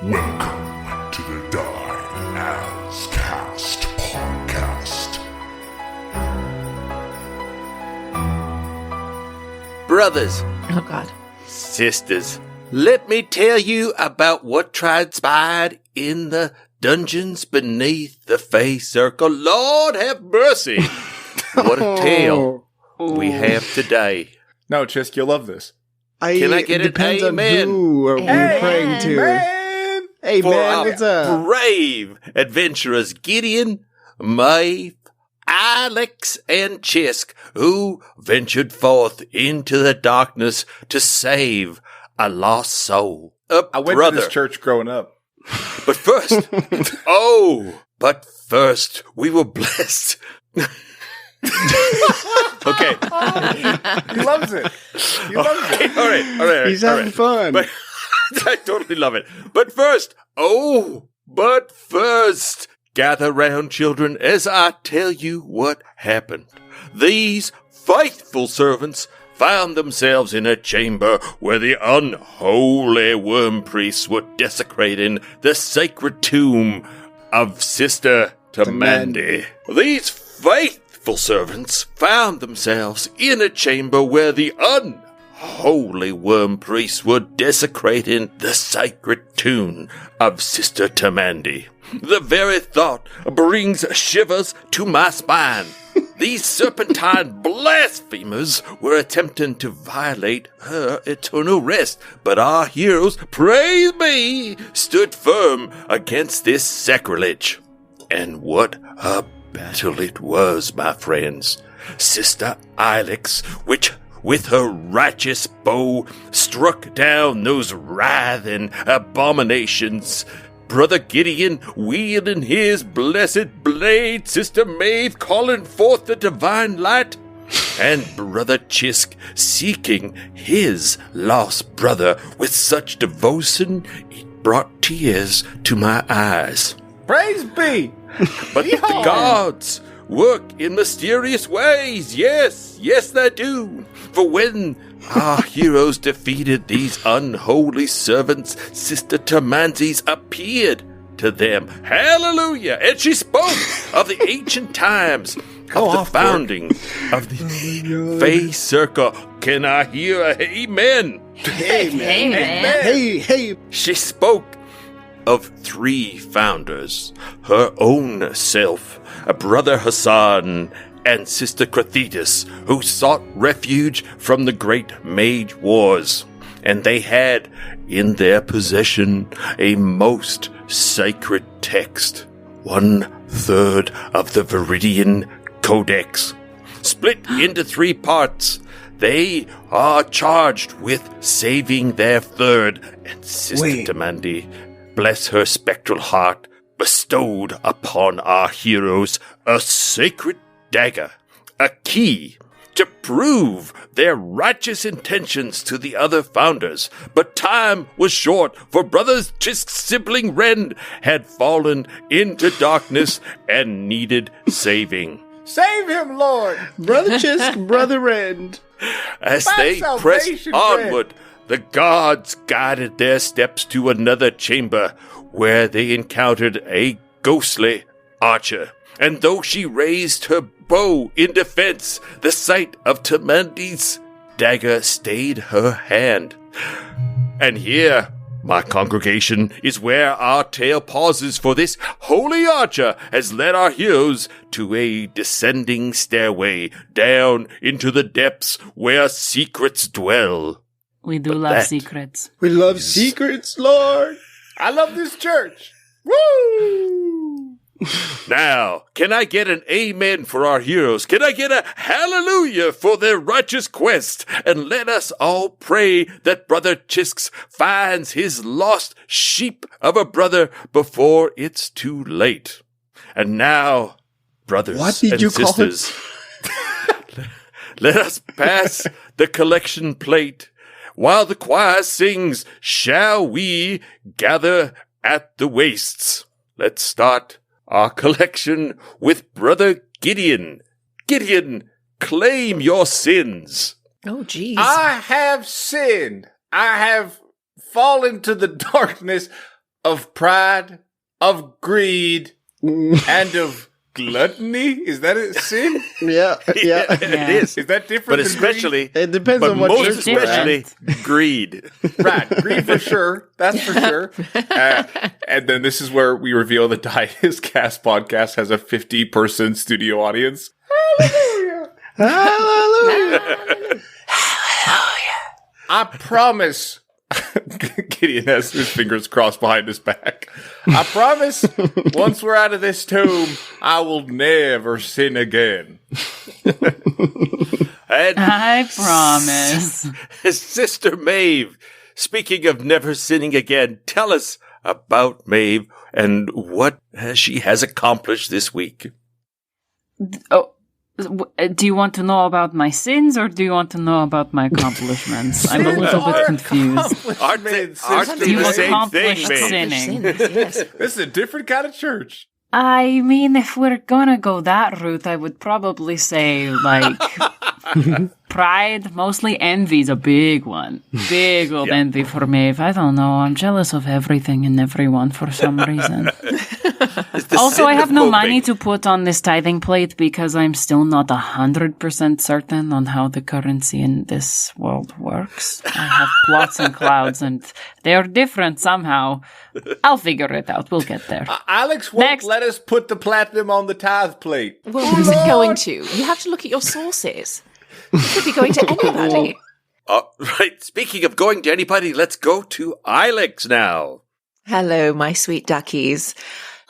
Welcome to the Die As Cast podcast. Brothers. Oh, God. Sisters. Let me tell you about what transpired in the dungeons beneath the Fey Circle. Lord have mercy. What a tale we have today. No, Xisk, you'll love this. Can I get an depends amen? on who are we praying to. Man! Hey, For man, our what's up? brave adventurers Gideon, Maeve, Ilex, and Xisk, who ventured forth into the darkness to save a lost soul. I went to this church growing up. But first, we were blessed. Okay. He loves it. He loves it. All right. He's having fun. But, I totally love it. But first, gather round, children, as I tell you what happened. These faithful servants found themselves in a chamber where the unholy worm priests were desecrating the sacred tomb of Sister Tamandi. These faithful servants found themselves in a chamber where the unholy worm priests were desecrating the sacred tomb of Sister Tamandi. The very thought brings shivers to my spine. These serpentine blasphemers were attempting to violate her eternal rest, but our heroes, praise be, stood firm against this sacrilege. And what a battle it was, my friends. Sister Ilex, which with her righteous bow struck down those writhing abominations. Brother Gideon wielding his blessed blade, Sister Maeve calling forth the divine light, and Brother Xisk seeking his lost brother with such devotion it brought tears to my eyes. Praise be! But the gods work in mysterious ways. Yes, they do. For when our heroes defeated these unholy servants, Sister Tamandi appeared to them. Hallelujah! And she spoke of the ancient times of the founding of the Fey Circle. Can I hear a amen? Amen. Hey. She spoke of 3 founders, her own self, Brother Hassan, and Sister Krathetis, who sought refuge from the great mage wars. And they had in their possession a most sacred text, 1/3 of the Viridian Codex. Split into 3 parts, they are charged with saving their third, and Sister Tamandi, bless her spectral heart, bestowed upon our heroes a sacred dagger, a key to prove their righteous intentions to the other founders. But time was short, for Brother Xisk's sibling Ren had fallen into darkness and needed saving. Save him, Lord! Brother Xisk, Brother Rend. As My they pressed salvation, onward, the gods guided their steps to another chamber where they encountered a ghostly archer. And though she raised her bow in defense, the sight of Tamandi's dagger stayed her hand. And here, my congregation, is where our tale pauses, for this holy archer has led our heroes to a descending stairway down into the depths where secrets dwell. We do love secrets. We love secrets, Lord. I love this church. Woo! Now, can I get an amen for our heroes? Can I get a hallelujah for their righteous quest? And let us all pray that Brother Xisk finds his lost sheep of a brother before it's too late. And now, brothers What did and you call sisters, let us pass the collection plate. While the choir sings, shall we gather at the wastes? Let's start our collection with Brother Gideon. Gideon, claim your sins. Oh, geez. I have sinned. I have fallen to the darkness of pride, of greed, and of gluttony. Is that a sin? Yeah. It is. Is that different? But than especially, It depends but on what most church we're at. especially, greed. greed? Right, greed for sure. That's for sure. And then this is where we reveal that His Cast podcast has a 50-person studio audience. Hallelujah. I promise. Gideon has his fingers crossed behind his back. I promise, once we're out of this tomb, I will never sin again. And I promise. Sister Maeve, speaking of never sinning again, tell us about Maeve and what she has accomplished this week. Oh, do you want to know about my sins or do you want to know about my accomplishments? I'm a little bit confused. Aren't they You the same accomplished thing, Maeve? sinning. Yes. This is a different kind of church. I mean, if we're gonna go that route, I would probably say, like, pride, mostly envy's a big one. Big old envy for Maeve. I don't know. I'm jealous of everything and everyone for some reason. Also, I have no money to put on this tithing plate because I'm still not 100% certain on how the currency in this world works. I have plots and clouds, and they are different somehow. I'll figure it out. We'll get there. Alex won't Next. let us put the platinum on the tithe plate. Well, who's it going to? You have to look at your sources. It could be going to anybody. Right, speaking of going to anybody, let's go to Ilex now. Hello, my sweet duckies.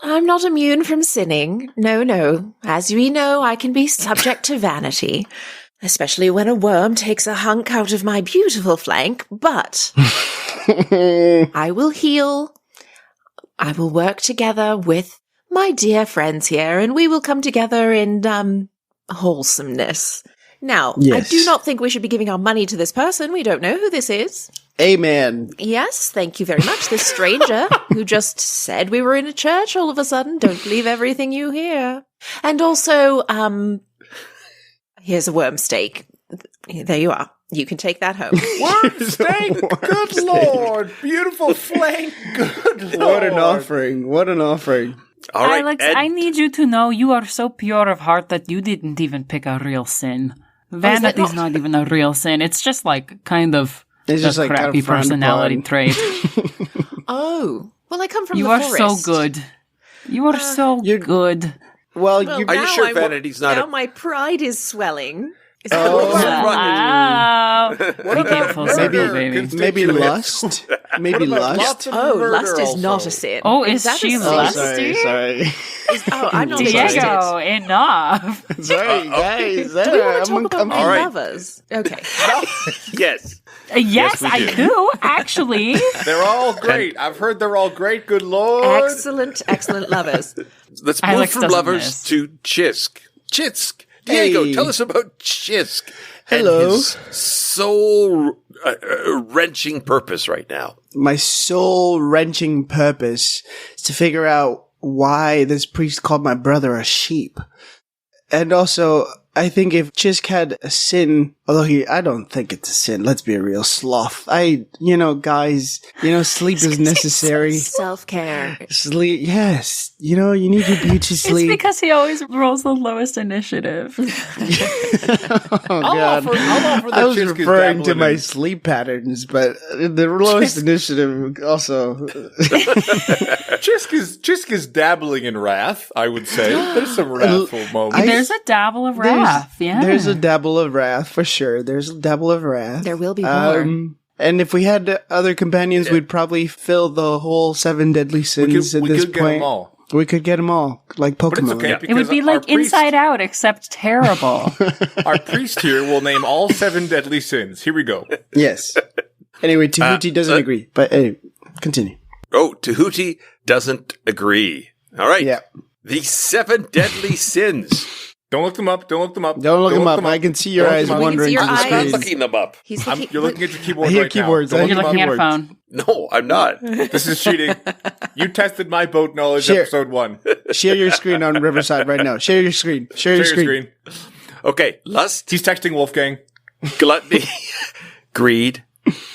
I'm not immune from sinning. No. As we know, I can be subject to vanity, especially when a worm takes a hunk out of my beautiful flank, but I will heal. I will work together with my dear friends here, and we will come together in, wholesomeness. Now, Yes. I do not think we should be giving our money to this person. We don't know who this is. Amen. Yes, thank you very much. This stranger who just said we were in a church all of a sudden. Don't believe everything you hear. And also, here's a worm steak. There you are. You can take that home. Worm steak! Good Lord! Beautiful flank! Good Lord! What an offering. What an offering. All right, Alex, Ed, I need you to know you are so pure of heart that you didn't even pick a real sin. Vanity's not even a real sin. It's just like kind of It's a just like crappy kind of frowned personality upon. trait. Oh, well, I come from You the are forest. so good. You are so you're- good. Well, Well, you Are you now sure I vanity's not now a- my pride is swelling. Is that Oh. what What about full murder? circle, baby. maybe lust. Maybe lust. Oh, lust is not a sin. Oh, is that she a sin? Oh, lusty? sorry. Oh, I'm not interested. Diego, enough. Sorry, guys. Do we want to talk about my All right. lovers? Okay. yes. Yes, we I do. do, actually. They're all great. I've heard they're all great. Good Lord! Excellent lovers. Let's move Ilex from doesn't lovers miss. to Xisk. Xisk, Diego, Hey. tell us about Xisk. Hello. And his soul-wrenching purpose right now. My soul-wrenching purpose is to figure out why this priest called my brother a sheep. And also, I think if Xisk had a sin, although I don't think it's a sin, let's be a real sloth. Guys, sleep is necessary. Self-care. Sleep, yes. You need your beauty It's sleep. because he always rolls the lowest initiative. Oh, I'll God. offer that I was Xisk is referring to dabbling my in- sleep patterns, but the lowest initiative also. Xisk is dabbling in wrath, I would say. There's some wrathful moments. There's a dabble of wrath, yeah. There's a dabble of wrath, for sure. There's a dabble of wrath. There will be more. And if we had other companions, we'd probably fill the whole 7 deadly sins we at this could get point. them all. We could get them all, like Pokemon. But it's okay. It would be because like Inside Out, except terrible. Our priest here will name all 7 deadly sins. Here we go. Yes. Anyway, Tahuti doesn't agree, but anyway, continue. Oh, Tahuti doesn't agree. All right. Yeah. The 7 deadly sins. Don't look them up. Don't look them up. Don't look them up. I can see your Don't look eyes them up. wandering your to the eyes. I'm not screen. looking them up. He's You're looking at your keyboard I hear right keyboards. now. I Don't You're look them looking up. at a phone. No, I'm not. This is cheating. You tested my boat knowledge, Share. episode 1. Share your screen on Riverside right now. Share your screen. Share your Share your screen. screen. Okay, lust, He's texting Wolfgang. gluttony, greed,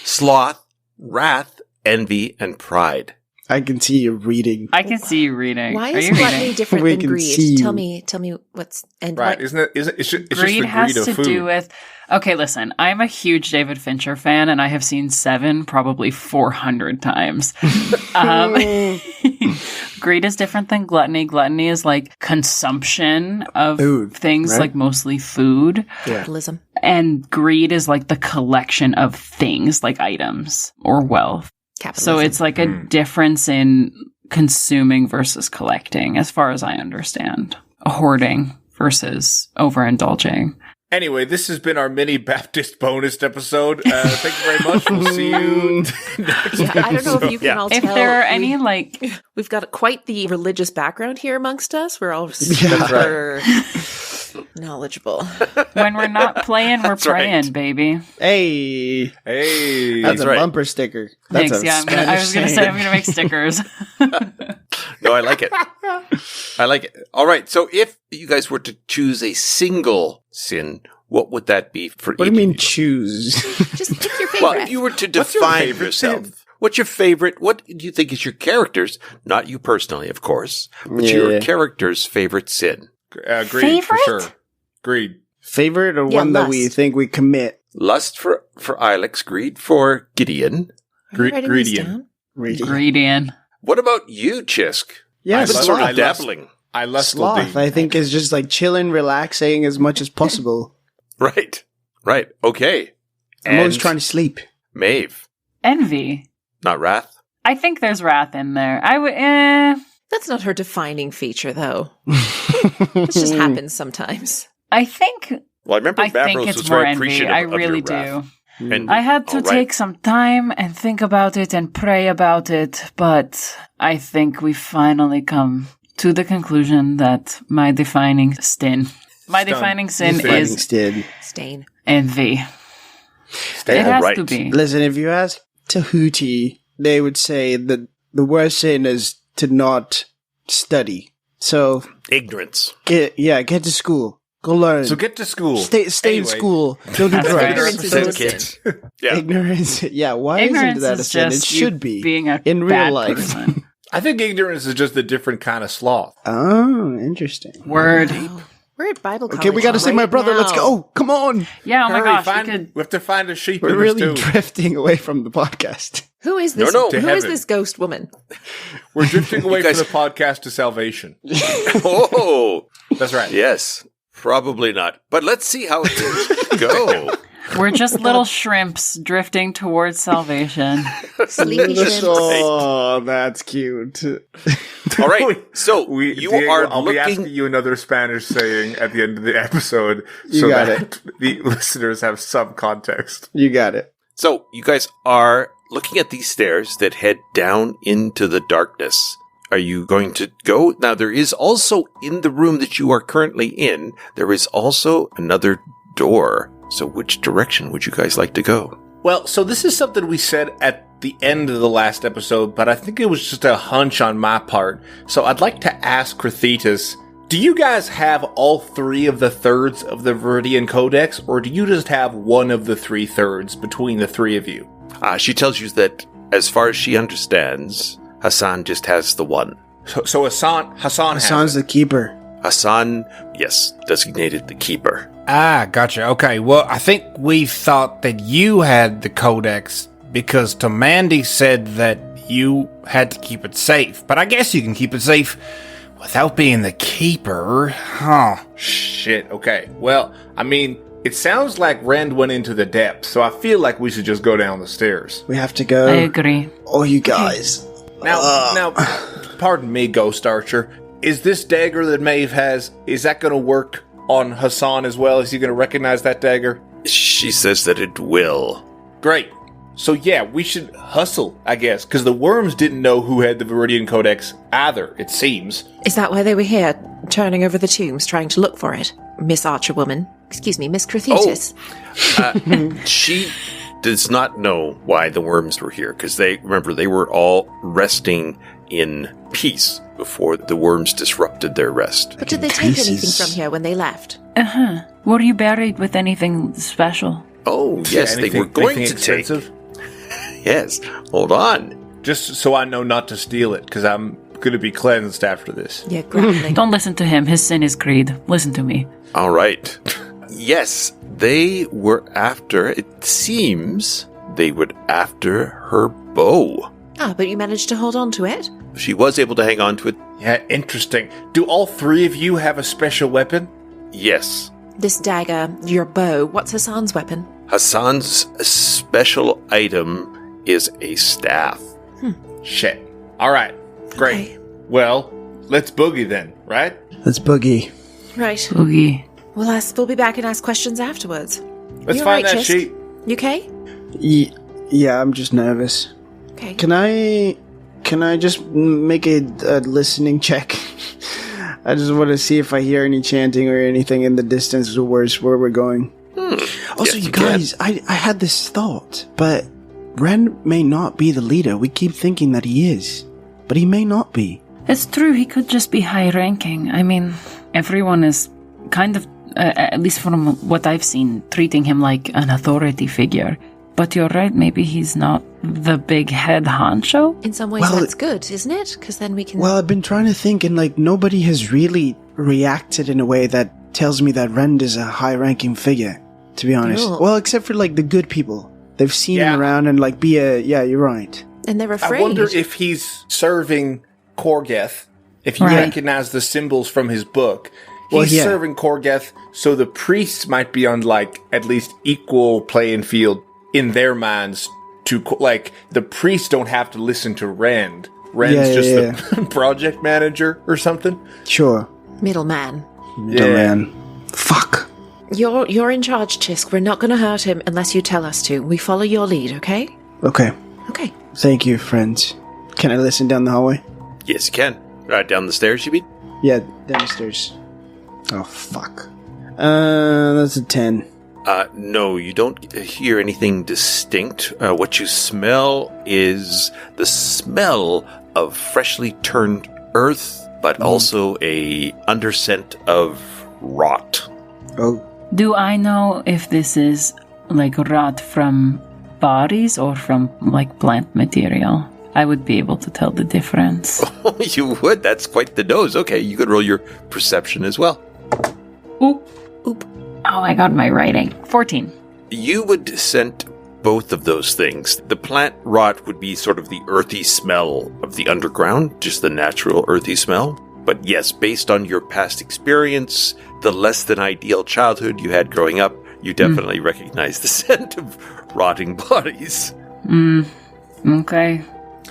sloth, wrath, envy, and pride. I can see you reading. I can see you reading. Why Are is you gluttony reading? different We than can greed? see Tell you. me what's and Right? what- Isn't it? It's just the Greed greed has of to food. do with. Okay, listen. I'm a huge David Fincher fan, and I have seen Seven probably 400 times. Greed is different than gluttony. Gluttony is like consumption of Food, things, right? like mostly food. capitalism. And greed is like the collection of things, like items or wealth. Capitalism. So it's like a difference in consuming versus collecting, as far as I understand. Hoarding versus overindulging. Anyway, this has been our mini Baptist bonus episode. Thank you very much. We'll see you next Yeah, I don't know if you can all If tell. there are any like We've got quite the religious background here amongst us. We're all That's super knowledgeable. when we're not playing, we're praying, right. baby. Hey, Hey. that's a right. bumper sticker. That's Thanks. a Yeah, I was gonna say I'm gonna make stickers. No, I like it. I like it. All right. So if you guys were to choose a single sin, what would that be for What do each you mean of choose? Just pick your favorite. Well, if you were to What's your define favorite yourself, sin? what's your favorite? What do you think is your character's, not you personally, of course, but your Yeah. character's favorite sin? Greed, for Favorite? sure. Greed. Favorite or Yeah, one that we lust. think we commit? Lust for Ilex, greed for Gideon. Are you writing these Greedian. down? Really? Greedian. What about you, Xisk? Yeah, I've been lust- sort sloth. of dabbling. Sloth, I think, is just like chilling, relaxing as much as possible. Right. Right. Okay. I'm always And trying to sleep. Maeve, Envy. not wrath. I think there's wrath in there. I would. That's not her defining feature, though. It just happens sometimes. I think. Well, I remember I think Mavros it's was more very envy. appreciative I of your really wrath. do. And I had to all right. take some time and think about it and pray about it, but I think we finally come to the conclusion that my defining sin is Instead. Stain. envy. Stay It has right. to be. Listen, if you ask Tahuti, they would say that the worst sin is to not study. So Ignorance. get to school. Go learn. So get to school. Stay in Anyway. school. Don't do That's right. drugs. Ignorance is Send a kids. Yeah. Ignorance. Yeah, why Ignorance isn't that a is sin? It just should you be. being a in real bad life. person. I think ignorance is just a different kind of sloth. Oh, interesting. Word. We're at Bible college. Okay, we got to see my right brother. Let's now. go. Come on. Yeah, oh my Hurry, gosh, we have to find a sheep We're in really this tomb. drifting away from the podcast. Who is this? No, Who is heaven. this ghost woman? We're drifting away guys- from the podcast to salvation. Oh, That's right. yes. Probably not. But let's see how it go. We're just little shrimps drifting towards salvation. Sleepy shrimps. Oh, that's cute. All right. So Diego, you are I'll be asking looking. you another Spanish saying at the end of the episode You so got that the listeners have some context. You got it. So you guys are looking at these stairs that head down into the darkness. Are you going to go? Now, there is also in the room that you are currently in, there is also another door. So which direction would you guys like to go? Well, so this is something we said at the end of the last episode, but I think it was just a hunch on my part. So I'd like to ask Krathetus, do you guys have all 3 of the thirds of the Viridian Codex, or do you just have one of the 3 thirds between the 3 of you? She tells you that as far as she understands, Hassan just has the one. So Hassan Hassan's has it. the keeper. Hassan, yes, designated the keeper. Ah, gotcha. Okay, well, I think we thought that you had the codex because Tomandi said that you had to keep it safe. But I guess you can keep it safe without being the keeper, huh? Shit, okay. Well, I mean, it sounds like Rand went into the depths, so I feel like we should just go down the stairs. We have to go. I agree. Oh, you guys. Now, pardon me, Ghost Archer. Is this dagger that Maeve has, is that going to work on Hassan as well? Is he going to recognize that dagger? She says that it will. Great. So yeah, we should hustle, I guess, because the worms didn't know who had the Viridian Codex either, it seems. Is that why they were here, turning over the tombs, trying to look for it? Miss Archerwoman. Excuse me, Miss Krathetus. She does not know why the worms were here, because they were all resting in peace before the worms disrupted their rest. But did they take Pieces. anything from here when they left? Uh-huh. Were you buried with anything special? Oh, yes, they were going to take. expensive? Yes, hold on. Just so I know not to steal it, because I'm going to be cleansed after this. Yeah, grappling. Don't listen to him. His sin is greed. Listen to me. All right. Yes, they were after, it seems, they were after her bow. Ah, but you managed to hold on to it? She was able to hang on to it. Yeah, interesting. Do all three of you have a special weapon? Yes. This dagger, your bow, what's Hassan's weapon? Hassan's special item is a staff. Shit. All right. Great. Okay. Well, let's boogie then, right? Let's boogie. Right. Oogie. We'll be back and ask questions afterwards. Let's You find alright, that Xisk? sheet. You okay? Yeah, I'm just nervous. Okay. Can I just make a listening check? I just want to see if I hear any chanting or anything in the distance towards where we're going. Also, Yes, you can. guys, I had this thought, but Ren may not be the leader. We keep thinking that he is, but he may not be. It's true, he could just be high ranking. I mean, everyone is kind of, at least from what I've seen, treating him like an authority figure. But you're right, maybe he's not the big head honcho? In some ways, Well, that's good, isn't it? Because then we can... Well, I've been trying to think, and nobody has really reacted in a way that tells me that Rend is a high-ranking figure, to be honest. No. Well, except for the good people. They've seen Yeah. him around and be a, yeah, you're right. and they're afraid. I wonder if he's serving Korgeth, if you Right. recognize the symbols from his book. Well, He's yeah. serving Korgeth, so the priests might be on, at least equal playing field in their minds to, the priests don't have to listen to Rand. Rand's just the project manager or something. Sure. Middleman. Dumb man. Fuck. You're in charge, Xisk. We're not going to hurt him unless you tell us to. We follow your lead, okay? Okay. Okay. Thank you, friends. Can I listen down the hallway? Yes, you can. Right down the stairs, you mean? Yeah, downstairs. Oh, fuck. That's a 10. No, you don't hear anything distinct. What you smell is the smell of freshly turned earth, but also a underscent of rot. Oh, Do I know if this is rot from bodies or from plant material? I would be able to tell the difference. Oh, you would? That's quite the nose. Okay, you could roll your perception as well. Oop. Oop. Oh, I got my writing. 14. You would scent both of those things. The plant rot would be sort of the earthy smell of the underground, just the natural earthy smell. But yes, based on your past experience, the less than ideal childhood you had growing up, you definitely recognize the scent of rotting bodies. Okay.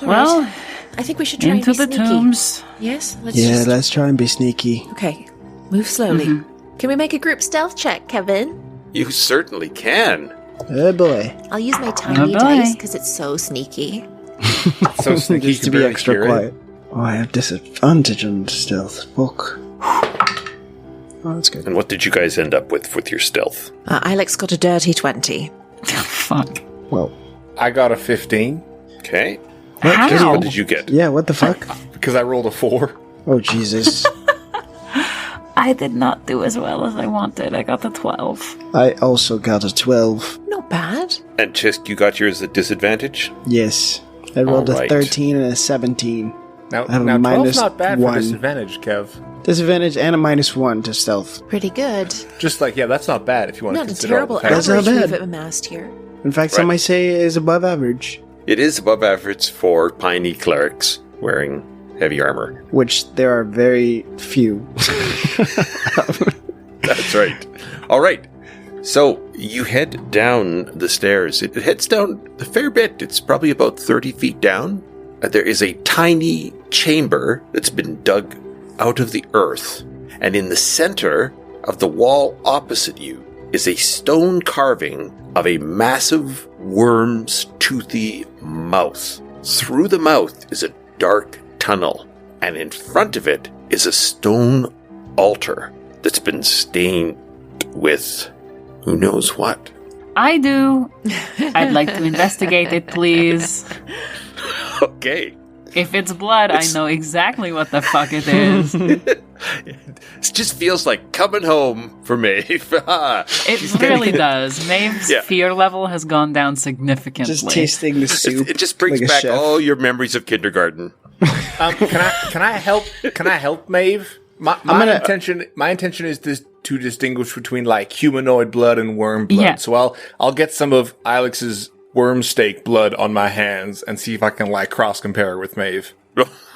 All Well, right. I think we should try into and be the sneaky. tombs. Yes? yeah, let's try and be sneaky. Okay. Move slowly. Can we make a group stealth check, Kevin? You certainly can. Oh boy. I'll use my tiny boy. dice because it's so sneaky. So sneaky Just to you be barely extra hear it. quiet. Oh, I have disadvantage on stealth. Fuck. Oh, that's good. And what did you guys end up with your stealth? Ilex got a dirty 20. Fuck. Well, I got a 15 Okay. How? What did you get? yeah, what the fuck? because I rolled a 4. Oh, Jesus. I did not do as well as I wanted. I got a 12. I also got a 12. Not bad. And Xisk, you got yours at disadvantage? Yes. I rolled Alright. a 13 and a 17. Now I have a 12's minus not bad 1. for disadvantage, Kev. Disadvantage and a -1 to stealth. Pretty good. Just that's not bad if you want to Not a consider all the terrible factors. That's not average bad. we've amassed here. In fact, some Right. might say is above average, It is above average for piney clerics wearing heavy armor. which there are very few. That's right. All right. So you head down the stairs. It heads down a fair bit. It's probably about 30 feet down. There is a tiny chamber that's been dug out of the earth. And in the center of the wall opposite you is a stone carving of a massive worm's toothy mouth. Through the mouth is a dark tunnel. And in front of it is a stone altar that's been stained with who knows what. I do. I'd like to investigate it, please. Okay. If it's blood, I know exactly what the fuck it is. It just feels like coming home for Maeve. It really does. Maeve's fear level has gone down significantly. Just tasting the soup. It just brings like a back chef. all your memories of kindergarten. Can I help Maeve? My intention is to distinguish between like humanoid blood and worm blood. Yeah. So I'll get some of Ilex's worm steak blood on my hands and see if I can like cross compare with Maeve.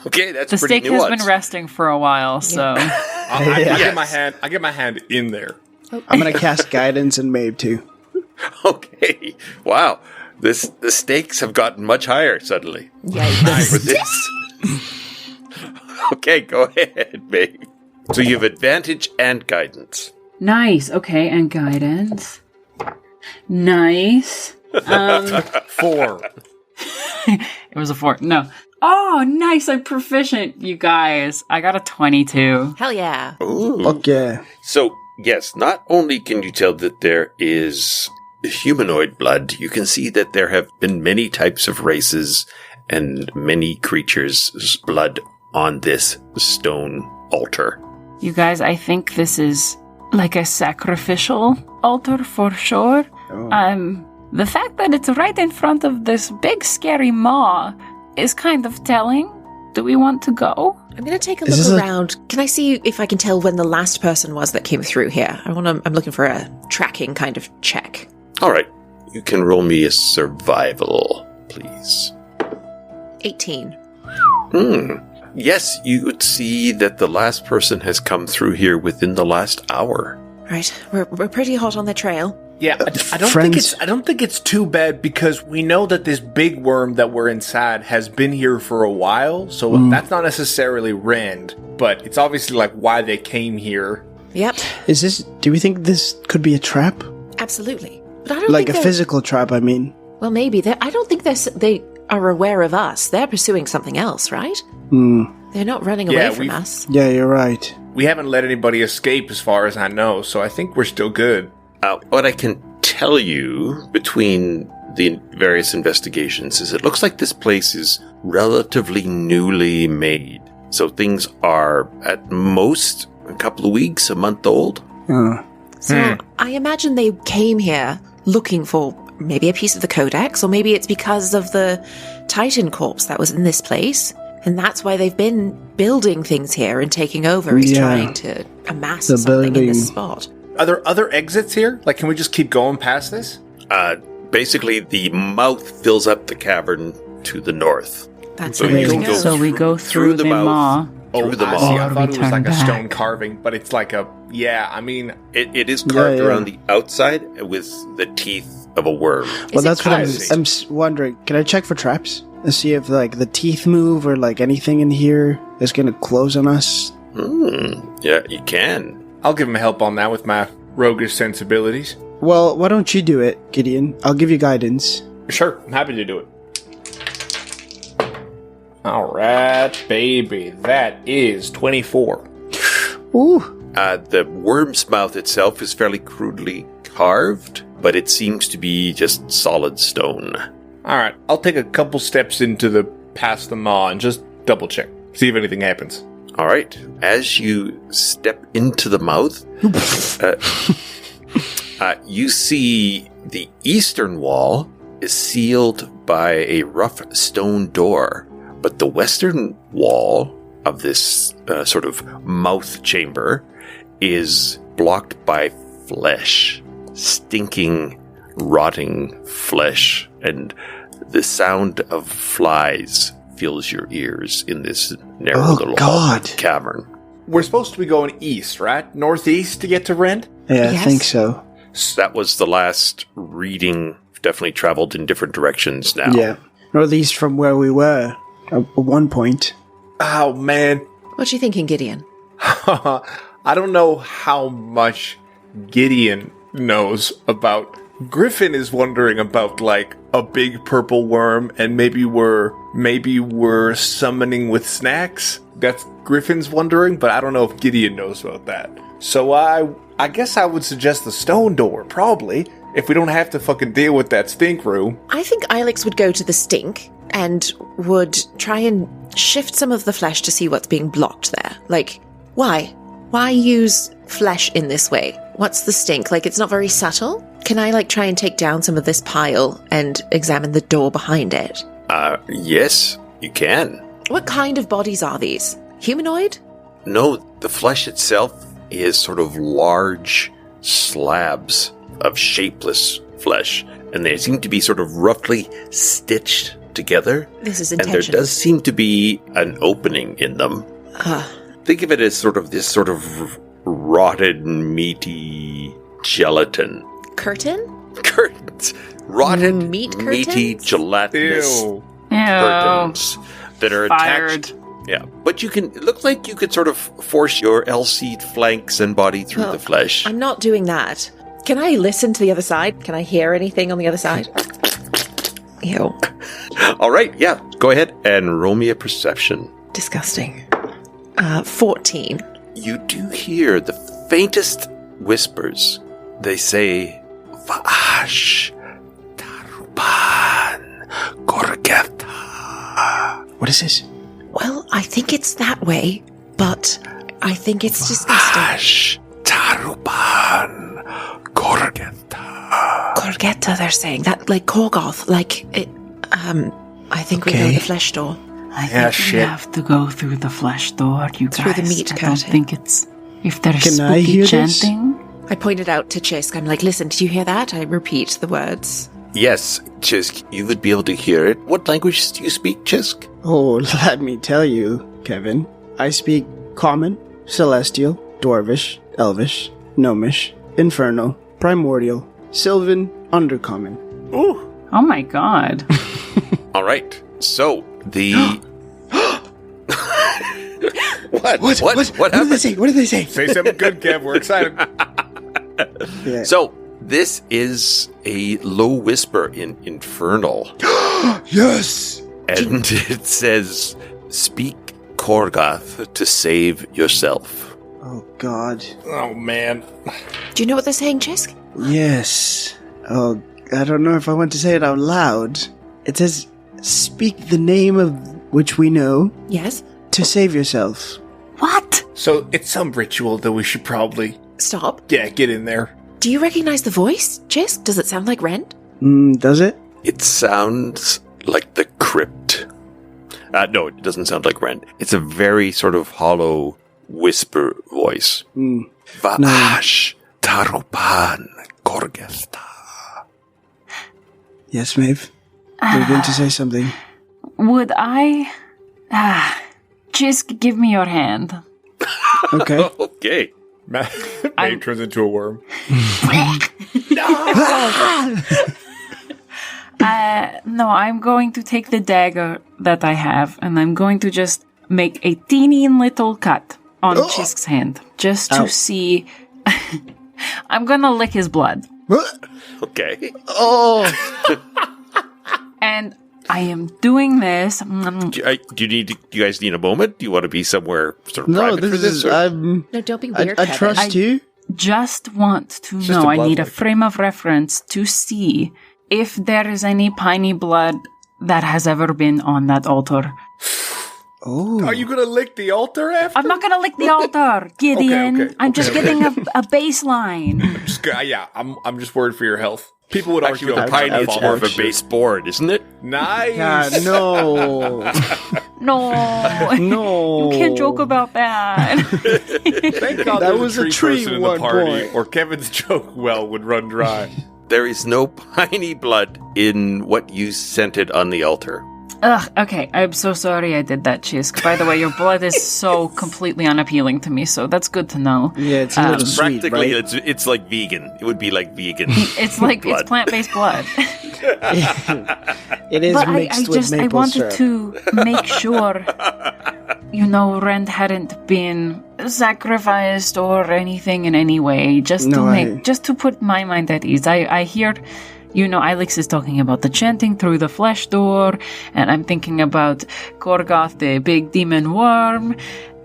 Okay, that's the pretty steak has nuanced. been resting for a while, so I get my hand in there. I'm gonna cast guidance and Maeve too. Okay, wow. The stakes have gotten much higher suddenly for this. Okay, go ahead, Maeve. So you have advantage and guidance. nice. Okay, and guidance. Nice. 4. It was a 4. No. Oh, nice. I'm proficient, you guys. I got a 22. Hell yeah. Ooh. Fuck yeah. So, yes, not only can you tell that there is humanoid blood, you can see that there have been many types of races and many creatures' blood on this stone altar. You guys, I think this is like a sacrificial altar for sure. The fact that it's right in front of this big scary maw is kind of telling. Do we want to go? I'm going to take a look around. Can I see if I can tell when the last person was that came through here? I'm looking for a tracking kind of check. All right, you can roll me a survival, please. 18. Yes, you would see that the last person has come through here within the last hour. Right, we're pretty hot on the trail. Yeah, I don't think it's too bad because we know that this big worm that we're inside has been here for a while, so that's not necessarily rend, but it's obviously like why they came here. Yep. Do we think this could be a trap? Absolutely. But I don't Like think a physical trap, I mean. Well, maybe. I don't think they are aware of us. They're pursuing something else, right? They're not running away from us. Yeah, you're right. We haven't let anybody escape as far as I know, so I think we're still good. What I can tell you between the various investigations is it looks like this place is relatively newly made. So things are at most a couple of weeks, a month old. So I imagine they came here looking for maybe a piece of the codex, or maybe it's because of the Titan corpse that was in this place. And that's why they've been building things here and taking over, is trying to amass something in this spot. Are there other exits here? Like, can we just keep going past this? Basically, the mouth fills up the cavern to the north. That's So where you we can go. go So we go through the maw. Through the I maw. see. I Or thought we it was like turn a stone back. carving, but it's like a, It is carved Yeah. around the outside with the teeth of a worm. Well, it that's what crazy? I'm wondering. Can I check for traps? Let's see if like the teeth move or like anything in here is going to close on us. Yeah, you can. I'll give him help on that with my roguish sensibilities. Well, why don't you do it, Gideon? I'll give you guidance. Sure, I'm happy to do it. Alright, baby. That is 24. Ooh. The worm's mouth itself is fairly crudely carved, but it seems to be just solid stone. Alright, I'll take a couple steps into past the maw and just double check. See if anything happens. All right. As you step into the mouth, you see the eastern wall is sealed by a rough stone door, but the western wall of this sort of mouth chamber is blocked by flesh, stinking, rotting flesh, and the sound of flies fills your ears in this narrow little cavern. We're supposed to be going east, right? Northeast to get to Rend? Yeah, Yes. I think so. That was the last reading. Definitely traveled in different directions now. Yeah. Northeast from where we were at one point. Oh, man. What you thinking, Gideon? I don't know how much Gideon knows about. Griffin is wondering about like a big purple worm, and maybe we're summoning with snacks. That's Griffin's wondering, but I don't know if Gideon knows about that. So I guess I would suggest the stone door, probably, if we don't have to fucking deal with that stink room. I think Ilex would go to the stink and would try and shift some of the flesh to see what's being blocked there. Like, why? Why use flesh in this way? What's the stink? Like, it's not very subtle? Can I, like, try and take down some of this pile and examine the door behind it? Yes, you can. What kind of bodies are these? Humanoid? No, the flesh itself is sort of large slabs of shapeless flesh, and they seem to be sort of roughly stitched together. This is And intentional. there does seem to be an opening in them. Think of it as sort of this sort of rotted, meaty gelatin. Curtain? Curtains. Rotted, Meat meaty, curtains? gelatinous Ew. curtains that are Fired. attached. Yeah, but it looks like you could sort of force your L-seed flanks and body through the flesh. I'm not doing that. Can I listen to the other side? Can I hear anything on the other side? Ew. All right, yeah, go ahead and roll me a perception. Disgusting. 14. You do hear the faintest whispers. They say, Vaash, Tarupan, Gorgeta. What is this? Well, I think it's that way, but I think it's disgusting. Vaash, Tarupan, Gorgeta. Gorgetta, they're saying. That, like, Korgoth, like, it, I think we go Okay. the flesh door. I Yeah, think we shit. have to go through the flesh door, you guys. Through the meat I curtain. don't think it's... If there's Can I spooky hear this? chanting... I pointed out to Xisk. I'm like, listen, did you hear that? I repeat the words. Yes, Xisk, you would be able to hear it. What language do you speak, Xisk? Oh, let me tell you, Kevin. I speak Common, Celestial, Dwarvish, Elvish, Gnomish, Infernal, Primordial, Sylvan, Undercommon. Ooh. Oh my god. All right, so the... What? What What did they happened? say? What did they say? Say something good, Kev. We're excited. Yeah. So, this is a low whisper in Infernal. Yes! And it says, speak Korgoth to save yourself. Oh, God. Oh, man. Do you know what they're saying, Xisk? Yes. Oh, I don't know if I want to say it out loud. It says, speak the name of which we know Yes? to save yourself. What? So it's some ritual that we should probably, Stop. get in there. Do you recognize the voice, Xisk? Does it sound like Rend? Does it? It sounds like the crypt. No, it doesn't sound like Rend. It's a very sort of hollow whisper voice. Vaash, Tarupan, Gorgesta. Yes, Maeve. You're going to say something. Would I... Just give me your hand. Okay. Okay. Maeve turns into a worm. No, I'm going to take the dagger that I have, and I'm going to just make a teeny little cut on Xisk's hand. Just to see... I'm gonna lick his blood. Okay. Oh! And I am doing this... Do you guys need a moment? Do you want to be somewhere sort of No, private for this this? is... or- No, don't be weird, I Kevin. trust you. just want to just know. a I need a blood lick. frame of reference to see if there is any piney blood that has ever been on that altar. Oh. Are you gonna lick the altar after? I'm not gonna lick the altar, Gideon. okay, I'm just okay. getting a baseline. I'm just worried for your health. People would Actually, argue with the I'm piney, it's more of a ouch. baseboard, isn't it? Nice. God, no. No, No. you can't joke about that. Thank God That there's was a tree tree person in one the party, point. or Kevin's joke well would run dry. There is no piney blood in what you scented on the altar. Ugh, okay, I'm so sorry I did that, Xisk. By the way, your blood is so completely unappealing to me, so that's good to know. Yeah, it's a little sweet, Practically, right? it's like vegan. It would be like vegan. It's like, blood. it's plant-based blood. It is But mixed with I maple wanted syrup. to make sure, Rend hadn't been sacrificed or anything in any way, just to put my mind at ease. I hear, Ilex is talking about the chanting through the flesh door, and I'm thinking about Korgoth, the big demon worm,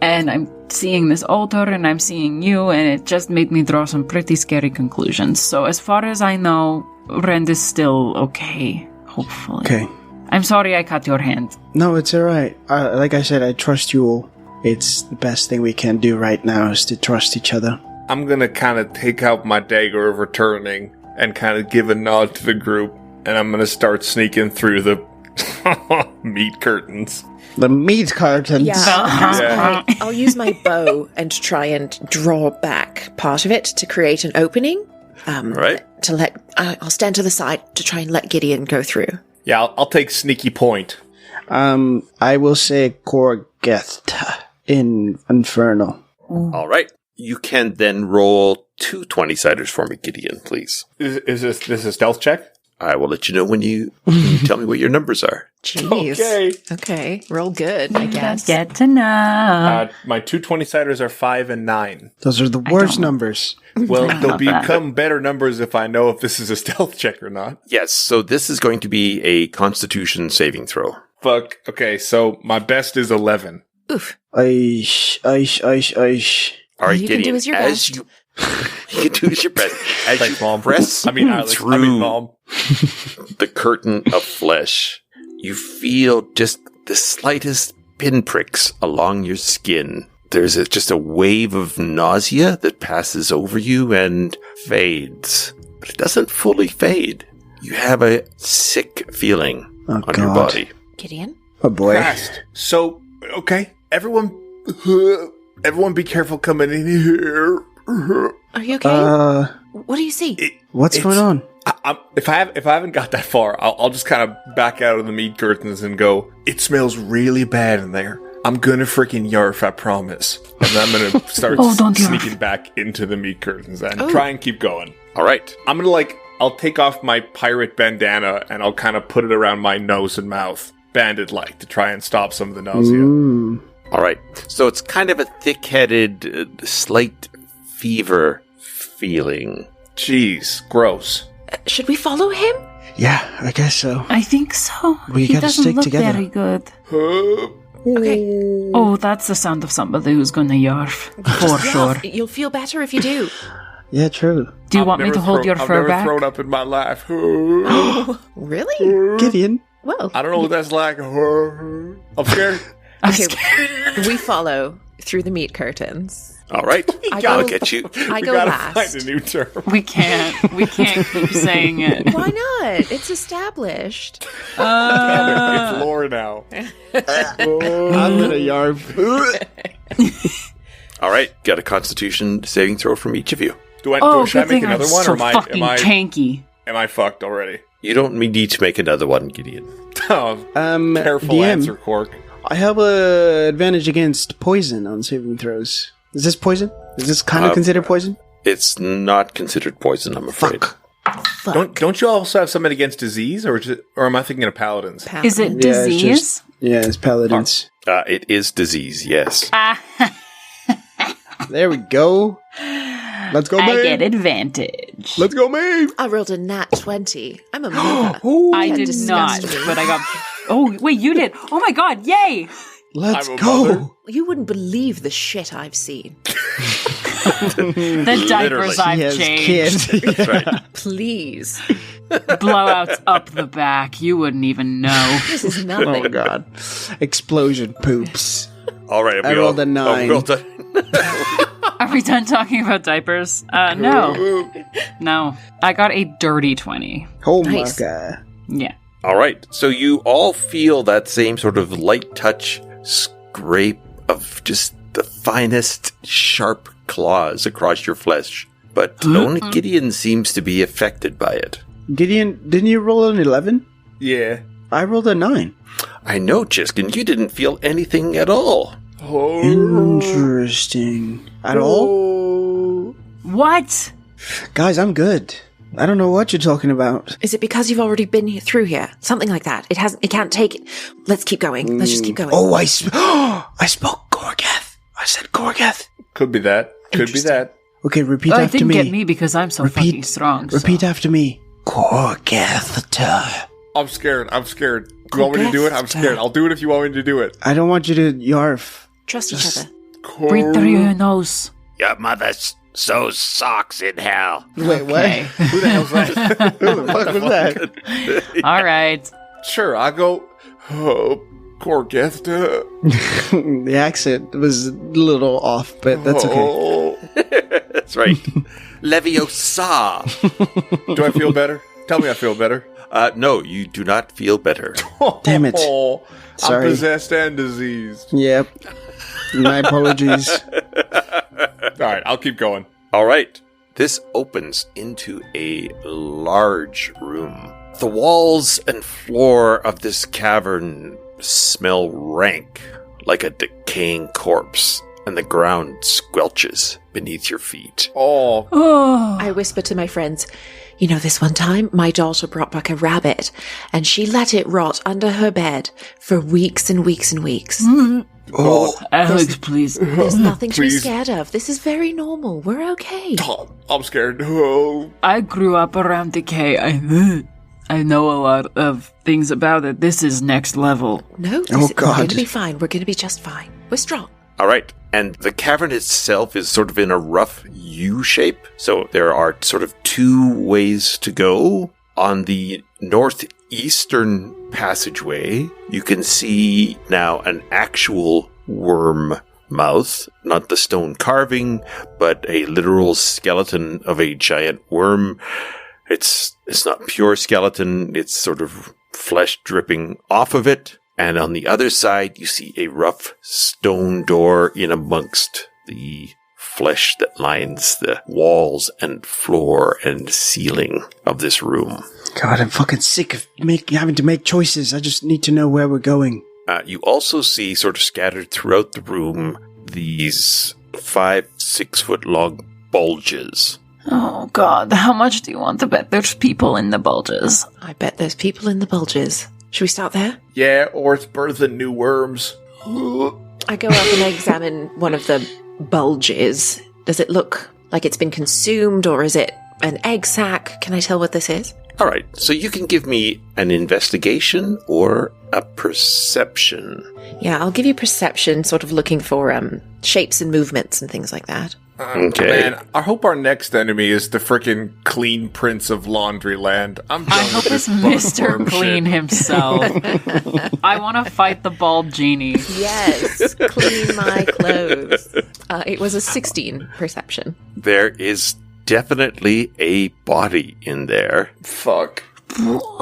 and I'm seeing this altar, and I'm seeing you, and it just made me draw some pretty scary conclusions. So as far as I know, Rend is still okay, hopefully. Okay. I'm sorry I cut your hand. No, it's alright. Like I said, I trust you all. It's the best thing we can do right now is to trust each other. I'm gonna kind of take out my dagger of returning and kind of give a nod to the group, and I'm gonna start sneaking through the meat curtains. The meat cartons. Yeah, I'll use my bow and try and draw back part of it to create an opening. Right. I'll stand to the side to try and let Gideon go through. Yeah, I'll take sneaky point. I will say Korgeth in Infernal. All right. You can then roll 2 20-siders for me, Gideon, please. Is this a stealth check? I will let you know when you tell me what your numbers are. Jeez. Okay. Roll good, I guess. Get to know. My 2 20-siders are 5 and 9. Those are the worst numbers. Well, they'll become better numbers if I know if this is a stealth check or not. Yes, so this is going to be a Constitution saving throw. Fuck. Okay, so my best is 11. Oof. Aish. All right, You Gideon, can do as your best. you can do as your best. As Thanks, you Mom. press Alex. Mom. the curtain of flesh, you feel just the slightest pinpricks along your skin. There's just a wave of nausea that passes over you and fades. But it doesn't fully fade. You have a sick feeling on your body. Gideon? Oh boy. Fast. So, okay, everyone be careful coming in here. Are you okay? What do you see? What's going on? If I haven't got that far, I'll just kind of back out of the meat curtains and go, it smells really bad in there. I'm gonna freaking yarf, I promise. And then I'm gonna start sneaking back into the meat curtains and try and keep going. All right. I'm gonna I'll take off my pirate bandana and I'll kind of put it around my nose and mouth, bandit-like, to try and stop some of the nausea. All right. So it's kind of a thick-headed, slight fever feeling. Jeez, gross. Should we follow him? Yeah, I guess so. I think so. We He gotta doesn't stick look together. very good. Okay. Oh, that's the sound of somebody who's gonna yarf. For sure. You'll feel better if you do. Yeah, true. Do you want me to hold your fur I've back? never thrown up in my life. Really? Gideon. Well, I don't know what that's like. I'm scared. okay. We follow through the meat curtains. All right. I'll get you. I go Gotta last. find a new term. We can't keep saying it. Why not? It's established. It's lore now. I'm gonna yarf. All right. Got a Constitution saving throw from each of you. Should I good make thing another I'm one, so or fucking tanky. am I fucked already? You don't need to make another one, Gideon. Oh, careful DM. answer, Cork. I have a advantage against poison on saving throws. Is this poison? Is this kind of considered poison? It's not considered poison, I'm afraid. Fuck. Don't you also have something against disease, or am I thinking of paladins? Is it Yeah, it's disease? Yeah, it's paladins. It is disease, yes. There we go. Let's go, I Maeve. get advantage. Let's go, Maeve. I rolled a nat 20. I'm a mother. I That did not, disgusts me. but I got. Oh wait, you did. Oh my god! Yay! Let's I'm a go. mother. You wouldn't believe the shit I've seen. The diapers I've He has changed. kids. That's right. Please. Blowouts up the back. You wouldn't even know. This is nothing. Oh god. Explosion poops. All right. I rolled a 9. we all done? Are we done talking about diapers? No. No. I got a dirty 20. Oh Nice. my god. Yeah. All right. So you all feel that same sort of light touch scrape of just the finest sharp claws across your flesh. But only Gideon seems to be affected by it. Gideon, didn't you roll an 11? Yeah. I rolled a 9. I know, Xisk, you didn't feel anything at all. Interesting. At all? What? Guys, I'm good. I don't know what you're talking about. Is it because you've already been through here? Something like that. It can't take it. Let's keep going. Let's just keep going. Oh, I spoke Korgeth. I said Korgeth. Could be that. Could be that. Okay, repeat Well, it after didn't me. get me because I'm so fucking strong. Repeat after me. Korgeth. I'm scared. You want me to do it? I'm scared. I'll do it if you want me to do it. I don't want you to yarf. Trust each other. Breathe through your nose. Your mother sews socks in hell. Wait, what? Okay. Who the hell's that? Who the fuck was that? All right. Sure, I go, Corgethta. The accent was a little off, but that's okay. Oh. That's right. Leviosa. Do I feel better? Tell me I feel better. No, you do not feel better. Damn it. Oh, Sorry. I'm possessed and diseased. Yep. My apologies. All right, I'll keep going. All right. This opens into a large room. The walls and floor of this cavern smell rank, like a decaying corpse, and the ground squelches beneath your feet. Oh, I whisper to my friends, you know, this one time, my daughter brought back a rabbit, and she let it rot under her bed for weeks and weeks and weeks. Alex, please. There's nothing to be Please. scared of. This is very normal. We're okay. I'm scared. Oh. I grew up around decay. I know a lot of things about it. This is next level. No, Oh, we're God. going to be fine. We're going to be just fine. We're strong. All right. And the cavern itself is sort of in a rough U shape. So there are sort of two ways to go. On the northeastern passageway, you can see now an actual worm mouth, not the stone carving, but a literal skeleton of a giant worm. It's not pure skeleton, it's sort of flesh dripping off of it. And on the other side, you see a rough stone door in amongst the flesh that lines the walls and floor and ceiling of this room. God, I'm fucking sick of having to make choices. I just need to know where we're going. You also see sort of scattered throughout the room these 5-6 foot long bulges. Oh, God. How much do you want to bet there's people in the bulges? I bet there's people in the bulges. Should we start there? Yeah, or it's birthing new worms. I go up and examine one of the bulges. Does it look like it's been consumed, or is it an egg sac? Can I tell what this is? All right, so you can give me an investigation or a perception. Yeah, I'll give you perception, sort of looking for shapes and movements and things like that. Okay. Man, I hope our next enemy is the frickin' clean prince of Laundryland. I'm done I hope with it's this Mr. worm Clean shit. himself. I want to fight the bald genie. Yes, clean my clothes. It was a 16 perception. There is definitely a body in there Fuck.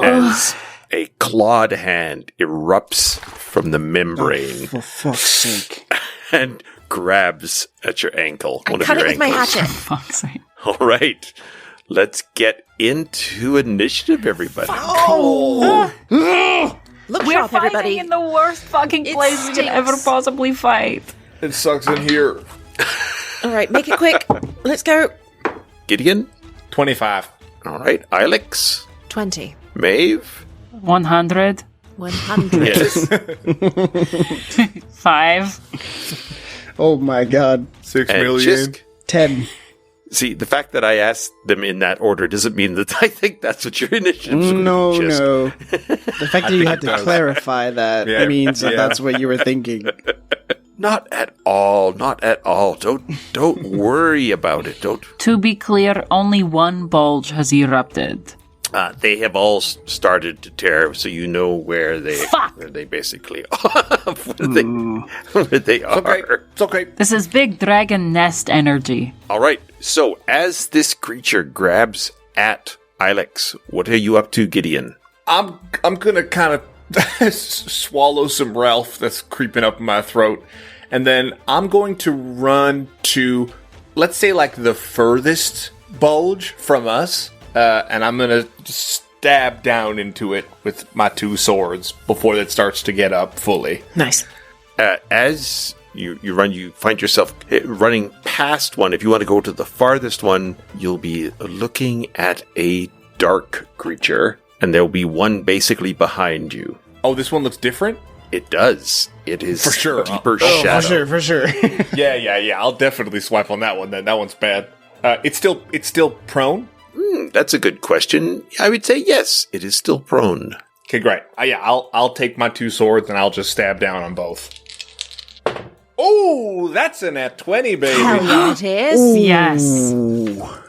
as a clawed hand erupts from the membrane For fuck's sake. and grabs at your ankle. I one of cut it your with my ankles. hatchet. Fuck's sake. All right. Let's get into initiative, everybody. Look We're sharp, fighting everybody. in the worst fucking It place we could stinks. ever possibly fight. It sucks in here. All right, make it quick. Let's go. Gideon. 25. All right. Ilex. 20. Maeve. 100. 100. Yes. 5. Oh my god. 6 and million. Xisk. 10. See, the fact that I asked them in that order doesn't mean that I think that's what your initiatives would No, be, Xisk. no. The fact that you had to clarify that Yeah, means that yeah. that's what you were thinking. Not at all. Not at all. Don't worry about it. Don't. To be clear, only one bulge has erupted. They have all started to tear, so you know where they Fuck! where they basically where they are. Okay, it's okay. This is big dragon nest energy. All right. So as this creature grabs at Ilex, what are you up to, Gideon? I'm gonna kind of swallow some Ralph that's creeping up my throat, and then I'm going to run to, let's say, like the furthest bulge from us, and I'm gonna stab down into it with my 2 swords before it starts to get up fully. Nice. As you run, you find yourself running past one. If you want to go to the farthest one, you'll be looking at a dark creature, and there'll be one basically behind you. Oh, this one looks different? It does. It is For sure. deeper Oh, shadow. For sure. Yeah. I'll definitely swipe on that one then. That one's bad. It's still prone? That's a good question. I would say yes, it is still prone. Okay, great. Yeah, I'll take my 2 swords and I'll just stab down on both. Oh, that's an at 20, baby. Hell yeah, it is. Yes.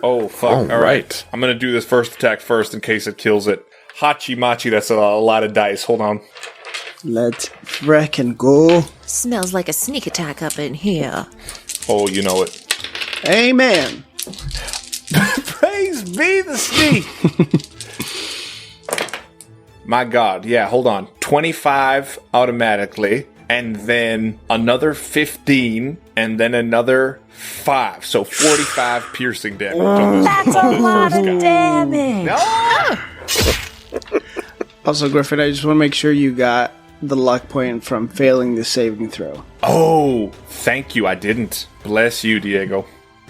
Oh, fuck. All right. I'm going to do this first attack first in case it kills it. Hachi Machi, that's a lot of dice. Hold on. Let's frickin' go. Smells like a sneak attack up in here. Oh, you know it. Amen. Praise be the sneak. My God. Yeah, hold on. 25 automatically, and then another 15, and then another 5. So 45 piercing damage. That's a lot of damage. Also, Griffin, I just want to make sure you got the luck point from failing the saving throw. Oh, thank you. I didn't. Bless you, Diego.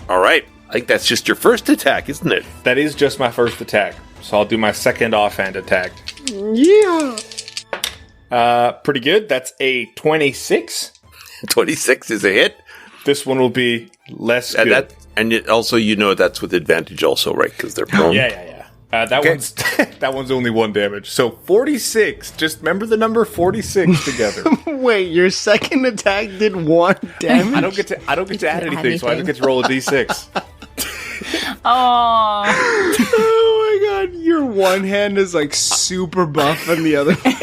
All right. I think that's just your first attack, isn't it? That is just my first attack. So I'll do my second offhand attack. Yeah. Pretty good. That's a 26. 26 is a hit. This one will be less good. Also, that's with advantage also, right? Because they're prone. Yeah. That one's only 1 damage. So 46. Just remember the number 46 together. Wait, your second attack did 1 damage? I don't get to add anything, so I don't get to roll a d6. Oh. Oh my god, your one hand is like super buff and the other hand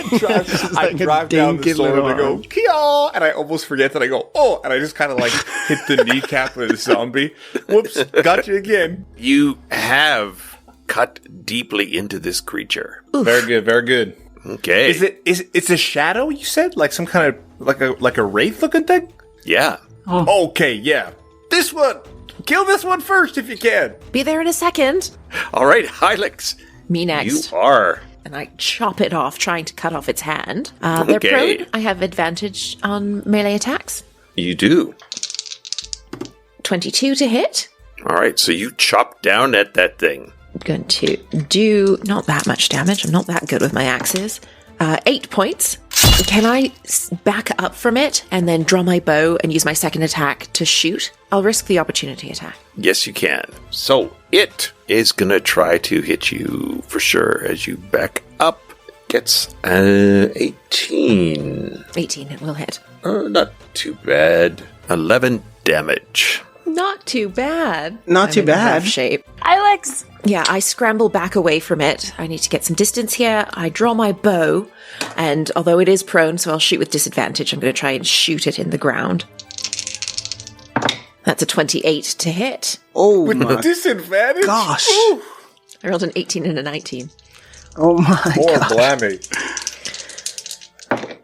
I drive down the sword and I go, Kia! And I almost forget that I go, oh! And I just kind of like hit the kneecap of the zombie. Whoops, got you again. You have cut deeply into this creature. Oof. Very good, very good. Okay. It's a shadow, you said? Like some kind of, like a wraith looking thing? Yeah. Oh. Okay, yeah. This one! Kill this one first if you can. Be there in a second. All right, Ilex. Me next. You are. And I chop it off, trying to cut off its hand. They're Okay. prone. I have advantage on melee attacks. You do. 22 to hit. All right, so you chop down at that thing. I'm going to do not that much damage. I'm not that good with my axes. 8 points. Can I back up from it and then draw my bow and use my second attack to shoot? I'll risk the opportunity attack. Yes, you can. So it is going to try to hit you for sure as you back up. Gets 18. 18, it will hit. Not too bad. 11 damage. Not too bad. Not too I'm in rough bad. shape. Ilex! Yeah, I scramble back away from it. I need to get some distance here. I draw my bow, and although it is prone, so I'll shoot with disadvantage, I'm going to try and shoot it in the ground. That's a 28 to hit. Oh my Disadvantage? gosh. I rolled an 18 and a 19. Oh my Poor god. Blammy.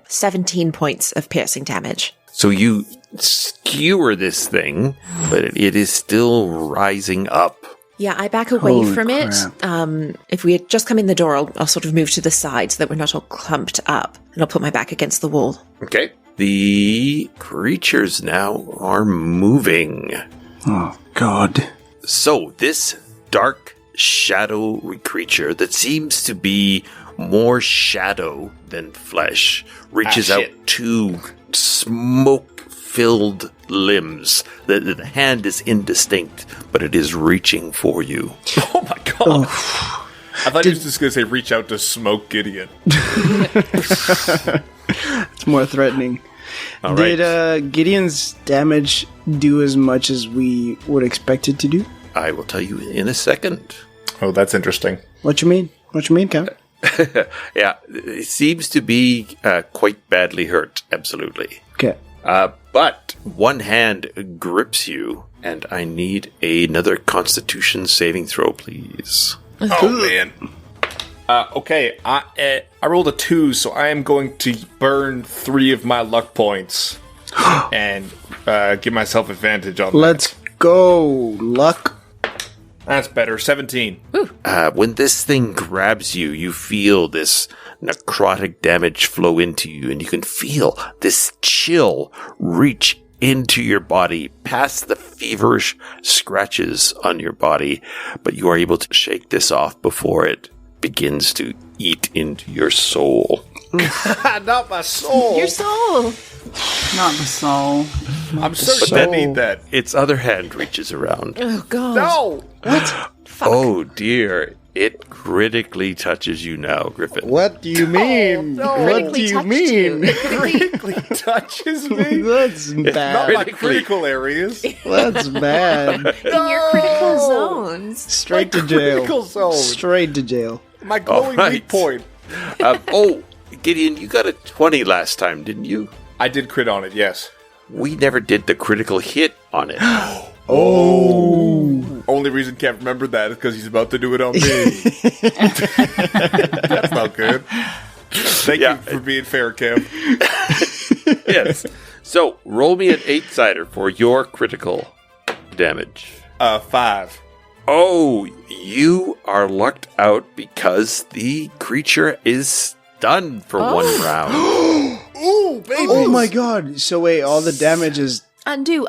17 points of piercing damage. So you skewer this thing, but it is still rising up. Yeah, I back away Holy from crap. it. If we had just come in the door, I'll sort of move to the side so that we're not all clumped up. And I'll put my back against the wall. Okay. The creatures now are moving. Oh god. So this dark, shadowy creature that seems to be more shadow than flesh reaches out two smoke-filled limbs. The hand is indistinct, but it is reaching for you. Oh my god. I thought he was just going to say reach out to smoke Gideon. It's more threatening. All right. Did Gideon's damage do as much as we would expect it to do? I will tell you in a second. Oh, that's interesting. What you mean? What you mean, Count? Yeah, it seems to be quite badly hurt, absolutely. Okay. But one hand grips you, and I need another Constitution saving throw, please. Oh, man. Okay, I rolled a 2, so I am going to burn 3 of my luck points and give myself advantage on Let's go. Luck. that. That's better. 17. When this thing grabs you, you feel this necrotic damage flow into you, and you can feel this chill reach into your body, past the feverish scratches on your body, but you are able to shake this off before it begins to eat into your soul. Not my soul. Your soul! Not the soul. I'm certain I need that. Its other hand reaches around. Oh, God. No! Oh dear, it critically touches you now, Griffin. What do you mean? no. What do you touched mean? Critically touches me. That's Not bad. my critical areas. That's bad. In your critical zones. Straight to jail. Critical zone. Straight to jail. My glowing All right. weak point. Gideon, you got a 20 last time, didn't you? I did crit on it, yes. We never did the critical hit on it. Only reason Kev remembered that is because he's about to do it on me. That's not good. Thank you for being fair, Kev. Yes. So, roll me an 8-sider for your critical damage. 5. Oh, you are lucked out because the creature is stunned for one round. Ooh, baby. Oh my god. So wait, all the damage is... Undo.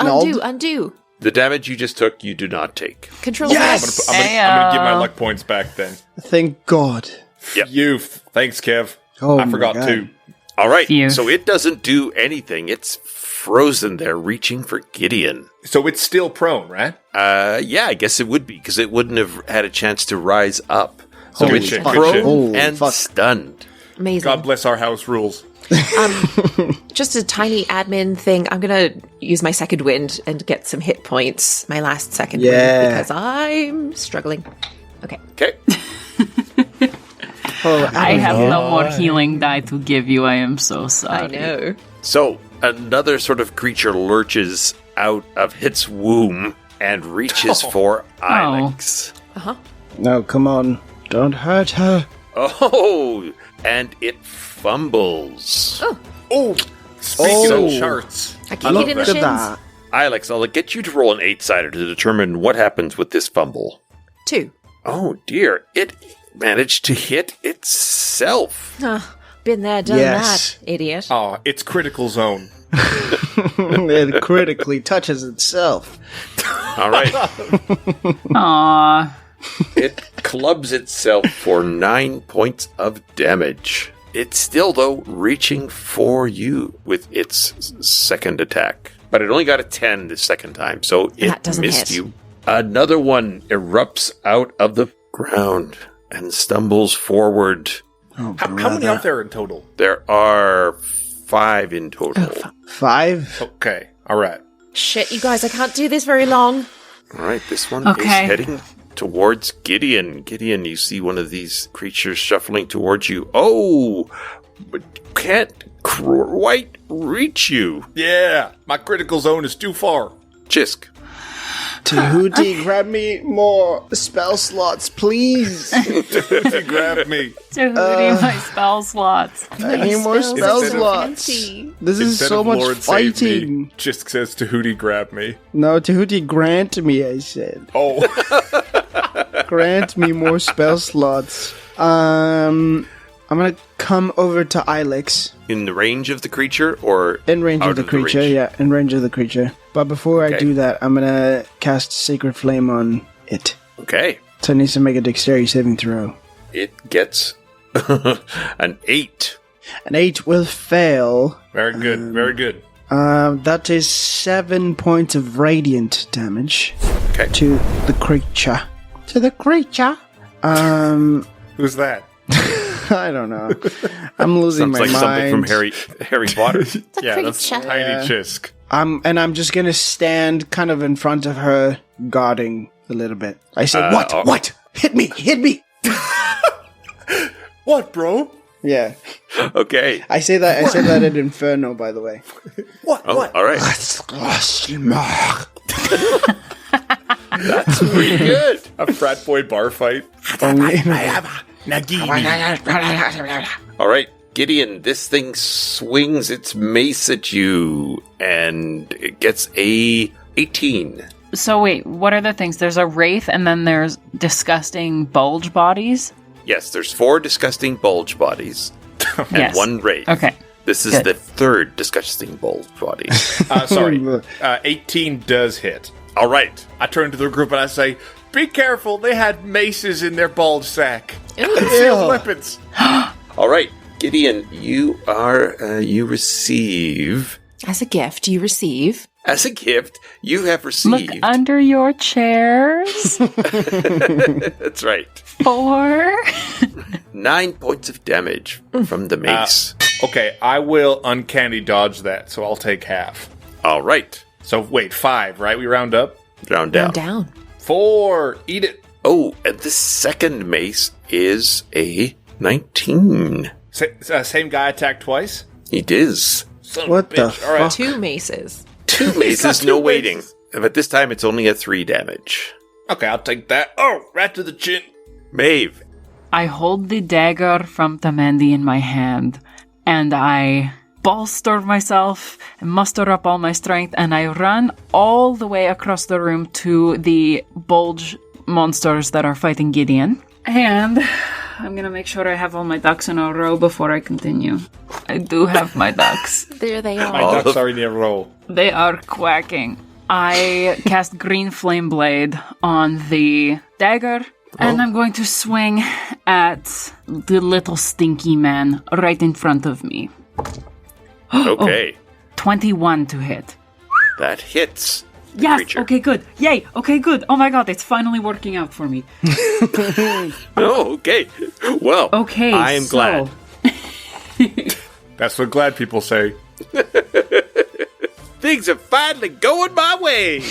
The damage you just took, you do not take. Control Yes! Z. I'm gonna give my luck points back then. Thank god. Yep. Thanks, Kev. Oh I my forgot God. too. All right, Phew. so it doesn't do anything. It's frozen there, reaching for Gideon. So it's still prone, right? Yeah, I guess it would be, because it wouldn't have had a chance to rise up. So Good it's shit, good prone shit. Holy and fuck. stunned. Amazing. God bless our house rules. Just a tiny admin thing. I'm going to use my second wind and get some hit points. My last second wind because I'm struggling. Okay. Okay. I have no more healing die to give you. I am so sorry. I know. So another sort of creature lurches out of its womb and reaches for Ilex. No, come on. Don't hurt her. Oh, and it fumbles. Oh, speaking Oh. of charts. I keep hitting the Look at shins. that. Ilex, I'll get you to roll an 8-sider to determine what happens with this fumble. 2. Oh dear, it managed to hit itself. Been there, done Yes. that, idiot. Oh, it's critical zone. It critically touches itself. All right. Aww. It clubs itself for 9 points of damage. It's still, though, reaching for you with its second attack. But it only got a 10 the second time, so it That doesn't missed hit. you. Another one erupts out of the ground and stumbles forward. Oh, How many are there in total? There are 5 in total. 5? Okay, all right. Shit, you guys, I can't do this very long. All right, this one Okay. is heading towards Gideon. Gideon, you see one of these creatures shuffling towards you. Oh, but can't quite reach you. Yeah, my critical zone is too far. Xisk. Tahuti, grab me more spell slots, please. You grabbed me. Tahuti, my spell slots. I need more spell Instead of- slots. Fancy. This is Instead so of much Lord save me, fighting. just says Tahuti grab me. No, Tahuti, grant me, I said. Oh, Grant me more spell slots. I'm gonna come over to Ilex. In the range of the creature or In range out of the creature, range? yeah, in range of the creature. But before I Okay. do that, I'm gonna cast Sacred Flame on it. Okay. So it needs to make a dexterity saving throw. It gets an 8. An 8 will fail. very good, very good. That is 7 points of radiant damage Okay. to the creature. To the creature. Who's that? I don't know. I'm losing Sounds my like mind. something from Harry Potter. Yeah, that's creature. Tiny Xisk. I'm just gonna stand kind of in front of her, guarding a little bit. I said, "What? oh. What? Hit me! Hit me!" What, bro? Yeah, Okay. I say that in Inferno, by the way. What? Oh, What? all right. That's pretty good. A frat boy bar fight? All right, Gideon, this thing swings its mace at you and it gets a 18. So wait, what are the things? There's a wraith and then there's disgusting bulge bodies? Yes, there's 4 disgusting bulge bodies and Yes. 1 wraith. Okay. This is Good. the 3rd disgusting bulge body. Sorry. 18 does hit. All right. I turn to the group and I say, be careful, they had maces in their bulge sack. Ew. Concealed weapons. All right, Gideon, you receive, As a gift, you receive. as a gift, you have Look received. under your chairs. That's right. 4. 9 points of damage from the mace. Okay, I will uncanny dodge that, so I'll take half. All right. So wait, 5, right? We round up? Round down. Round down. 4, eat it. Oh, and the second mace is a 19. Same guy attacked twice? It is. Son What of a the bitch. All right. 2 maces. 2 maces, no waiting. But this time it's only a 3 damage. Okay, I'll take that. Oh, right to the chin. Maeve. I hold the dagger from Tamandi in my hand, and I bolster myself and muster up all my strength, and I run all the way across the room to the bulge monsters that are fighting Gideon. And I'm gonna make sure I have all my ducks in a row before I continue. I do have my ducks. There they are. My ducks are in a row. They are quacking. I cast Green Flame Blade on the dagger, and I'm going to swing at the little stinky man right in front of me. Okay. 21 to hit. That hits. the Yes, creature. okay, good. Yay, okay, good. Oh my god, it's finally working out for me. Oh, okay. Well, Okay, I am glad. That's what glad people say. Things are finally going my way.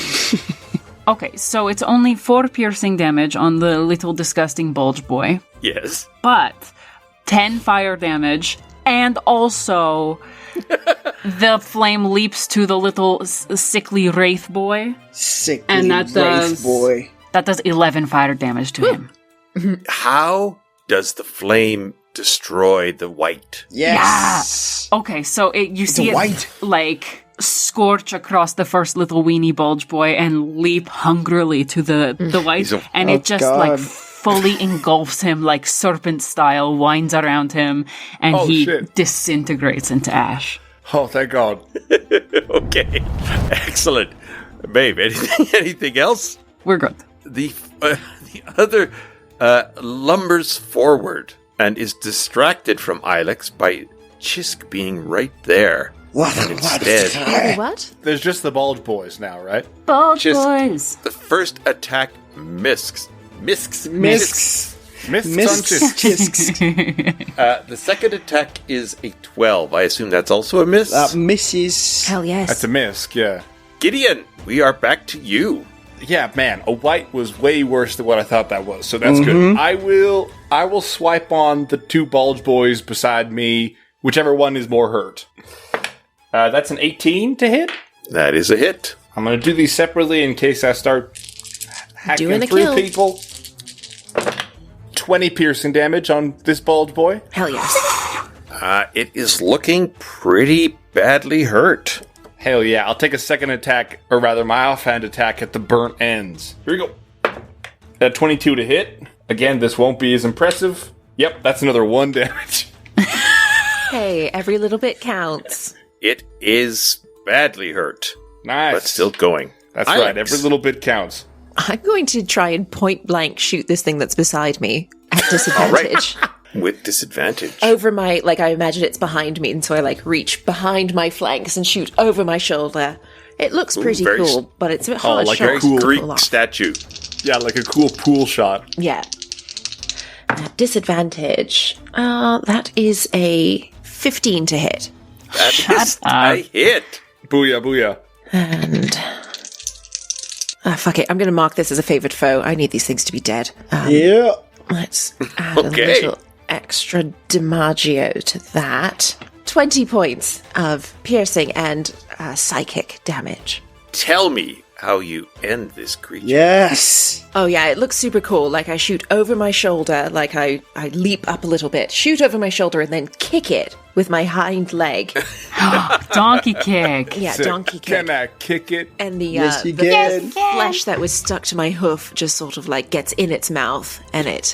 Okay, so it's only 4 piercing damage on the little disgusting bulge boy, Yes. but 10 fire damage, and also the flame leaps to the little sickly wraith boy. Sickly And that wraith does- boy. That does 11 fire damage to him. How does the flame destroy the white? Yes. Okay, so you see it white. like scorch across the first little weenie bulge boy and leap hungrily to the white, and Oh, it just God. like fully engulfs him like serpent style, winds around him, and Oh, he shit. disintegrates into ash. Oh, thank God. Okay. Excellent. Maeve, anything else? We're good. The other lumbers forward and is distracted from Ilex by Xisk being right there. What? Instead, What? There's just the bulge boys now, right? Bulge Just- boys. the first attack misks. Misks. Miss Misks. Chisks. The second attack is a 12. I assume that's also a miss. Misses. Hell yes. That's a misc, yeah. Gideon, we are back to you. Yeah, man, a white was way worse than what I thought that was, so that's good. I will swipe on the 2 bulge boys beside me, whichever one is more hurt. That's an 18 to hit. That is a hit. I'm going to do these separately in case I start hacking Doing a through kill. people. 20 piercing damage on this bulge boy. Hell yes. It is looking pretty badly hurt. Hell yeah, I'll take a second attack, or rather my offhand attack at the burnt ends. Here we go. That 22 to hit. Again, this won't be as impressive. Yep, that's another 1 damage. Hey, every little bit counts. It is badly hurt, Nice. but still going. That's Ilex. right, every little bit counts. I'm going to try and point blank shoot this thing that's beside me at disadvantage. With disadvantage. Over my, like, I imagine it's behind me, and so I, like, reach behind my flanks and shoot over my shoulder. It looks pretty very cool, but it's a bit hard like a shot cool to Greek pull off. statue. Yeah, like a cool pool shot. Yeah. Disadvantage. That is a 15 to hit. That is a hit. Booyah, booyah. And... fuck it. I'm going to mark this as a favored foe. I need these things to be dead. Yeah. Let's add Okay. a little extra DiMaggio to that. 20 points of piercing and psychic damage. Tell me how you end this creature. Yes. Oh yeah, it looks super cool. Like I shoot over my shoulder, like I leap up a little bit, shoot over my shoulder, and then kick it with my hind leg. Donkey kick. Yeah, Sick. donkey kick. Can I kick it? And the, Yes, you the can. flesh that was stuck to my hoof just sort of like gets in its mouth and it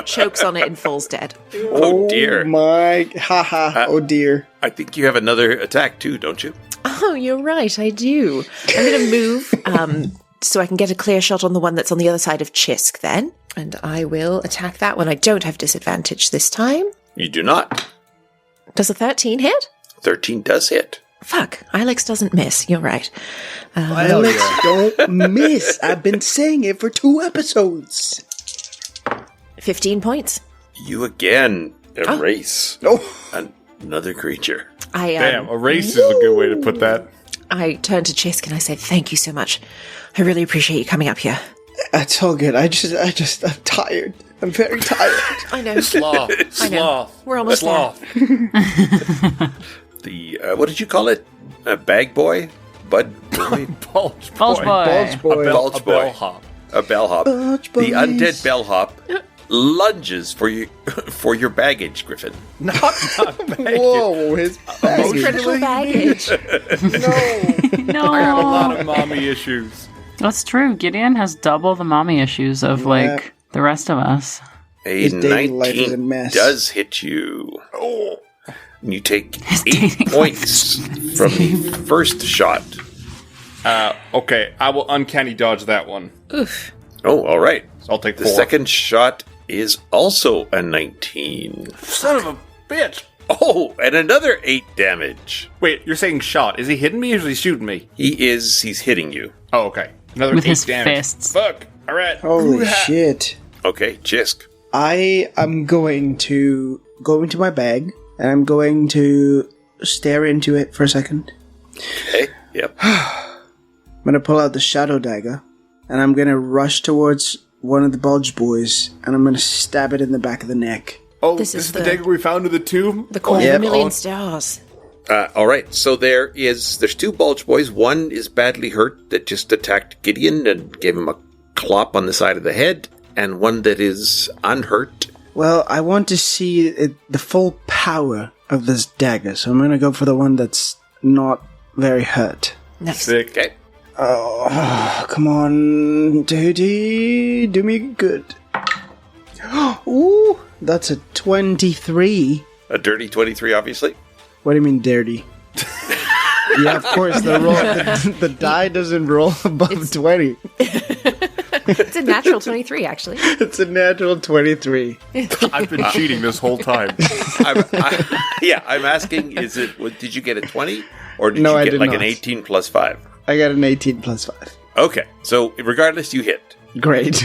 chokes on it and falls dead. Oh dear. My. Haha. Oh dear. I think you have another attack too, don't you? Oh, you're right, I do. I'm going to move so I can get a clear shot on the one that's on the other side of Xisk then. And I will attack that one. I don't have disadvantage this time. You do not. Does a 13 hit? 13 does hit. Fuck, Ilex doesn't miss. You're right. Alex, don't miss. I've been saying it for 2 episodes. 15 points. You again erase Oh. another creature. Damn, a race is a good way to put that. I turn to Xisk and I say, thank you so much. I really appreciate you coming up here. It's all good. I'm tired. I'm very tired. I know. Sloth. I know. Sloth. We're almost Sloth. The, what did you call it? A bag boy? Bud boy? Bulge Bulge boy. Bulge boy. Bulge A boy. bellhop. A bellhop. Bulge The boys. undead bellhop lunges for your baggage, Griffin. Not baggage. Whoa, his baggage. Critical baggage. No. I got a lot of mommy issues. That's true. Gideon has double the mommy issues of, like, the rest of us. A His dating life is a 19 mess. does hit you. Oh. And you take dating 8 points from the first shot. Okay, I will uncanny dodge that one. Oof. Oh, all right. So I'll take The 4. second shot is also a 19. Son of a bitch. Oh, and another 8 damage. Wait, you're saying shot. Is he hitting me or is he shooting me? He's hitting you. Oh, okay. Another With 8 his damage. fists. Fuck. All right. Holy shit. Okay, Xisk. I am going to go into my bag, and I'm going to stare into it for a second. Okay, yep. I'm going to pull out the shadow dagger, and I'm going to rush towards one of the bulge boys, and I'm going to stab it in the back of the neck. Oh, This this is is the the- dagger we found in the tomb? The core Yep. of a million stars. All right, so there's 2 bulge boys. One is badly hurt that just attacked Gideon and gave him a clop on the side of the head, and one that is unhurt. Well, I want to see the full power of this dagger, so I'm going to go for the one that's not very hurt. Nice. Sick. Okay. Oh, come on, duty, do me good. Ooh, that's a 23. A dirty 23, obviously. What do you mean dirty? Yeah, of course, the die doesn't roll above 20. It's a natural 23, actually. It's a natural 23. I've been cheating this whole time. I'm asking, did you get a 20? Or did No, you I get did like not. an 18 plus 5? I got an 18 plus 5. Okay, so regardless, you hit. Great.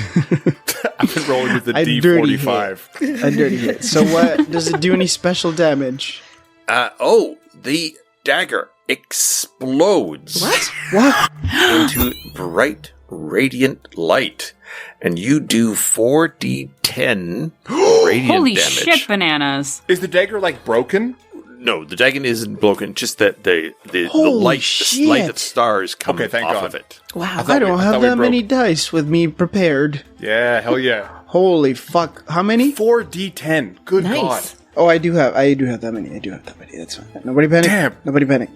I've been rolling with the I dirty D45. A dirty hit. So what, does it do any special damage? The dagger explodes What? into bright, radiant light. And you do 4d10 radiant Holy damage. shit, bananas. Is the dagger, like, broken? No, the dagger isn't broken, just that the Holy light, the shit. light of stars come Okay, thank off God. of it. Wow. I don't I have thought we that broke. many dice with me prepared. Yeah, hell yeah. Holy fuck. How many? 4d10. Good Nice. God. Oh, I do have that many. That's fine. Nobody panic. Damn. Nobody panic.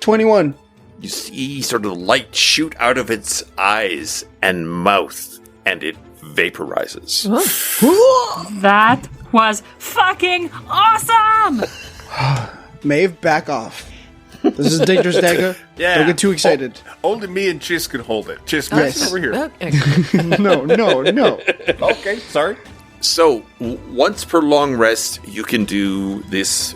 21. You see sort of light shoot out of its eyes and mouth, and it vaporizes. That was fucking awesome! Maeve, back off. This is a dangerous dagger. Yeah. Don't get too excited. Only me and Xisk can hold it. Xisk, Yes. over here. Okay. No. Okay, sorry. So, once per long rest, you can do this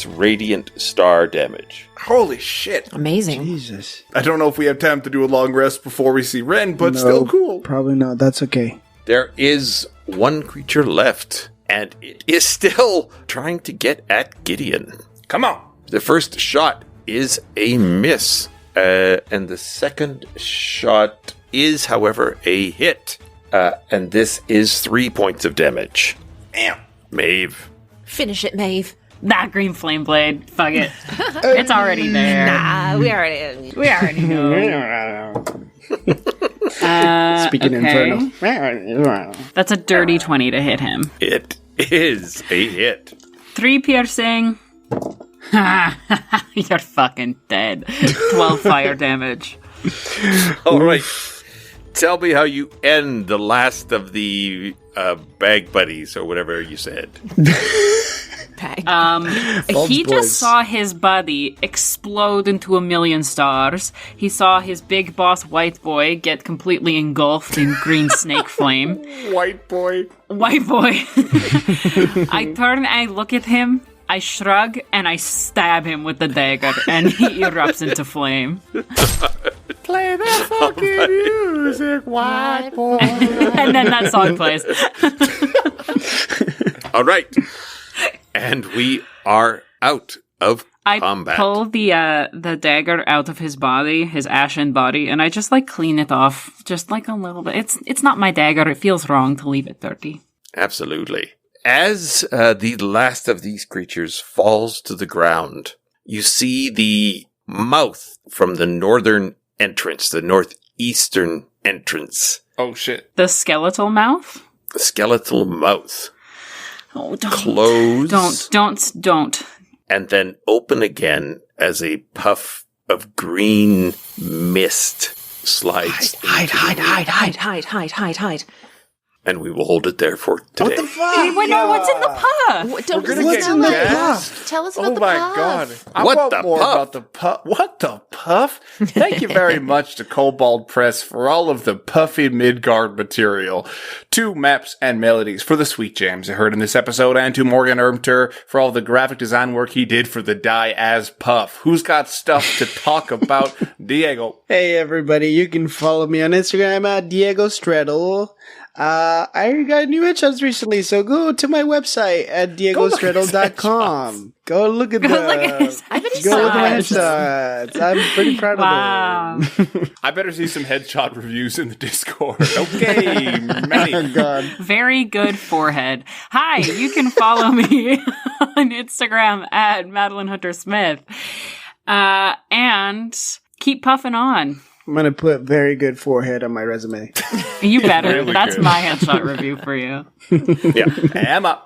radiant star damage. Holy shit. Amazing. Jesus. I don't know if we have time to do a long rest before we see Ren, but still cool. Probably not. That's okay. There is one creature left, and it is still trying to get at Gideon. Come on. The first shot is a miss, and the second shot is, however, a hit. And this is 3 points of damage. Damn. Maeve. Finish it, Maeve. That green flame blade. Fuck it. It's already there. We already. We already know. Speaking okay. Inferno. That's a dirty 20 to hit him. It is a hit. 3 piercing. You're fucking dead. 12 fire damage. All right. Tell me how you end the last of the bag buddies, or whatever you said. He just saw his buddy explode into a million stars. He saw his big boss white boy get completely engulfed in green snake flame. White boy. White boy. I turn, I look at him, I shrug, and I stab him with the dagger, and he erupts into flame. Play that fucking music, white boy. And then that song plays. All right. And we are out of I combat. pull the dagger out of his body, his ashen body, and I just like clean it off, just like a little bit. It's not my dagger. It feels wrong to leave it dirty. Absolutely. As the last of these creatures falls to the ground, you see the mouth from the northern entrance, the northeastern entrance. Oh, shit. The skeletal mouth. The skeletal mouth. Oh, don't Close. Don't. And then open again as a puff of green mist slides. Hide. And we will hold it there for today. What the fuck? Wait, no, what's in the puff? Don't We're gonna listen get to the gassed. puff. Tell us about Oh the my puff. god. I What want the more puff? about the puff. What the puff? Thank you very much to Kobold Press for all of the puffy Midgard material. To Maps and Melodies for the sweet jams you heard in this episode, and to Morgan Ermter for all the graphic design work he did for the Die As Puff. Who's got stuff to talk about? Diego. Hey everybody, you can follow me on Instagram at Diego Stredel. I got new headshots recently, so go to my website at diegostredel.com. Go look at Go them. look at his I bet he Go look at my sucks. headshots. I'm pretty proud Wow. of them. I better see some headshot reviews in the Discord. Okay, Oh Maddie. god. Very good forehead. Hi, you can follow me on Instagram at Madeline Hunter Smith. And keep puffing on. I'm gonna put very good forehead on my resume. You better. Really That's good. my headshot review for you. Yeah. Emma.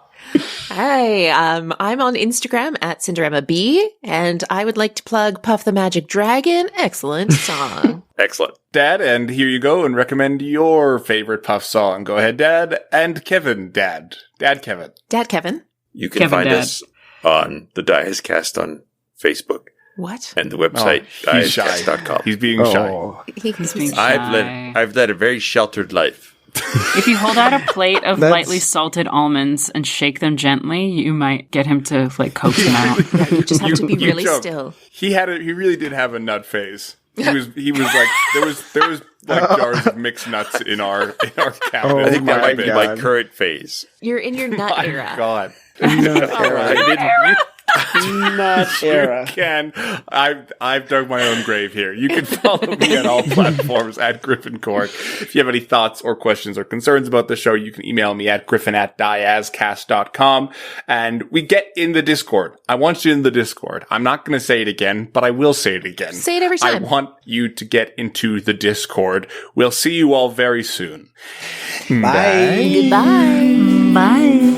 Hi, I'm on Instagram at Cinderemma B, and I would like to plug Puff the Magic Dragon. Excellent song. Excellent. Dad, and here you go, and recommend your favorite Puff song. Go ahead, Dad. And Kevin, Dad. Dad Kevin. Dad Kevin. You can Kevin find Dad. us on the Diascast on Facebook What? and the website he's shy. diascast.com. He's being shy. Oh. He's being shy. I've led a very sheltered life. If you hold out a plate of That's- lightly salted almonds and shake them gently, you might get him to like coax them out. You just have to be You really joke. still. He really did have a nut phase. He was like there was like jars of mixed nuts in our cabinet. Oh I think that my might be my God. current phase. You're in your nut My era. God. Not era. Can I've dug my own grave here. You can follow me on all platforms at Griffin Cork. If you have any thoughts or questions or concerns about the show, you can email me at griffin@diascast.com. And we get in the Discord. I want you in the Discord. I'm not going to say it again, but I will say it again. Say it every I time. want you to get into the Discord. We'll see you all very soon. Bye. Goodbye. Bye.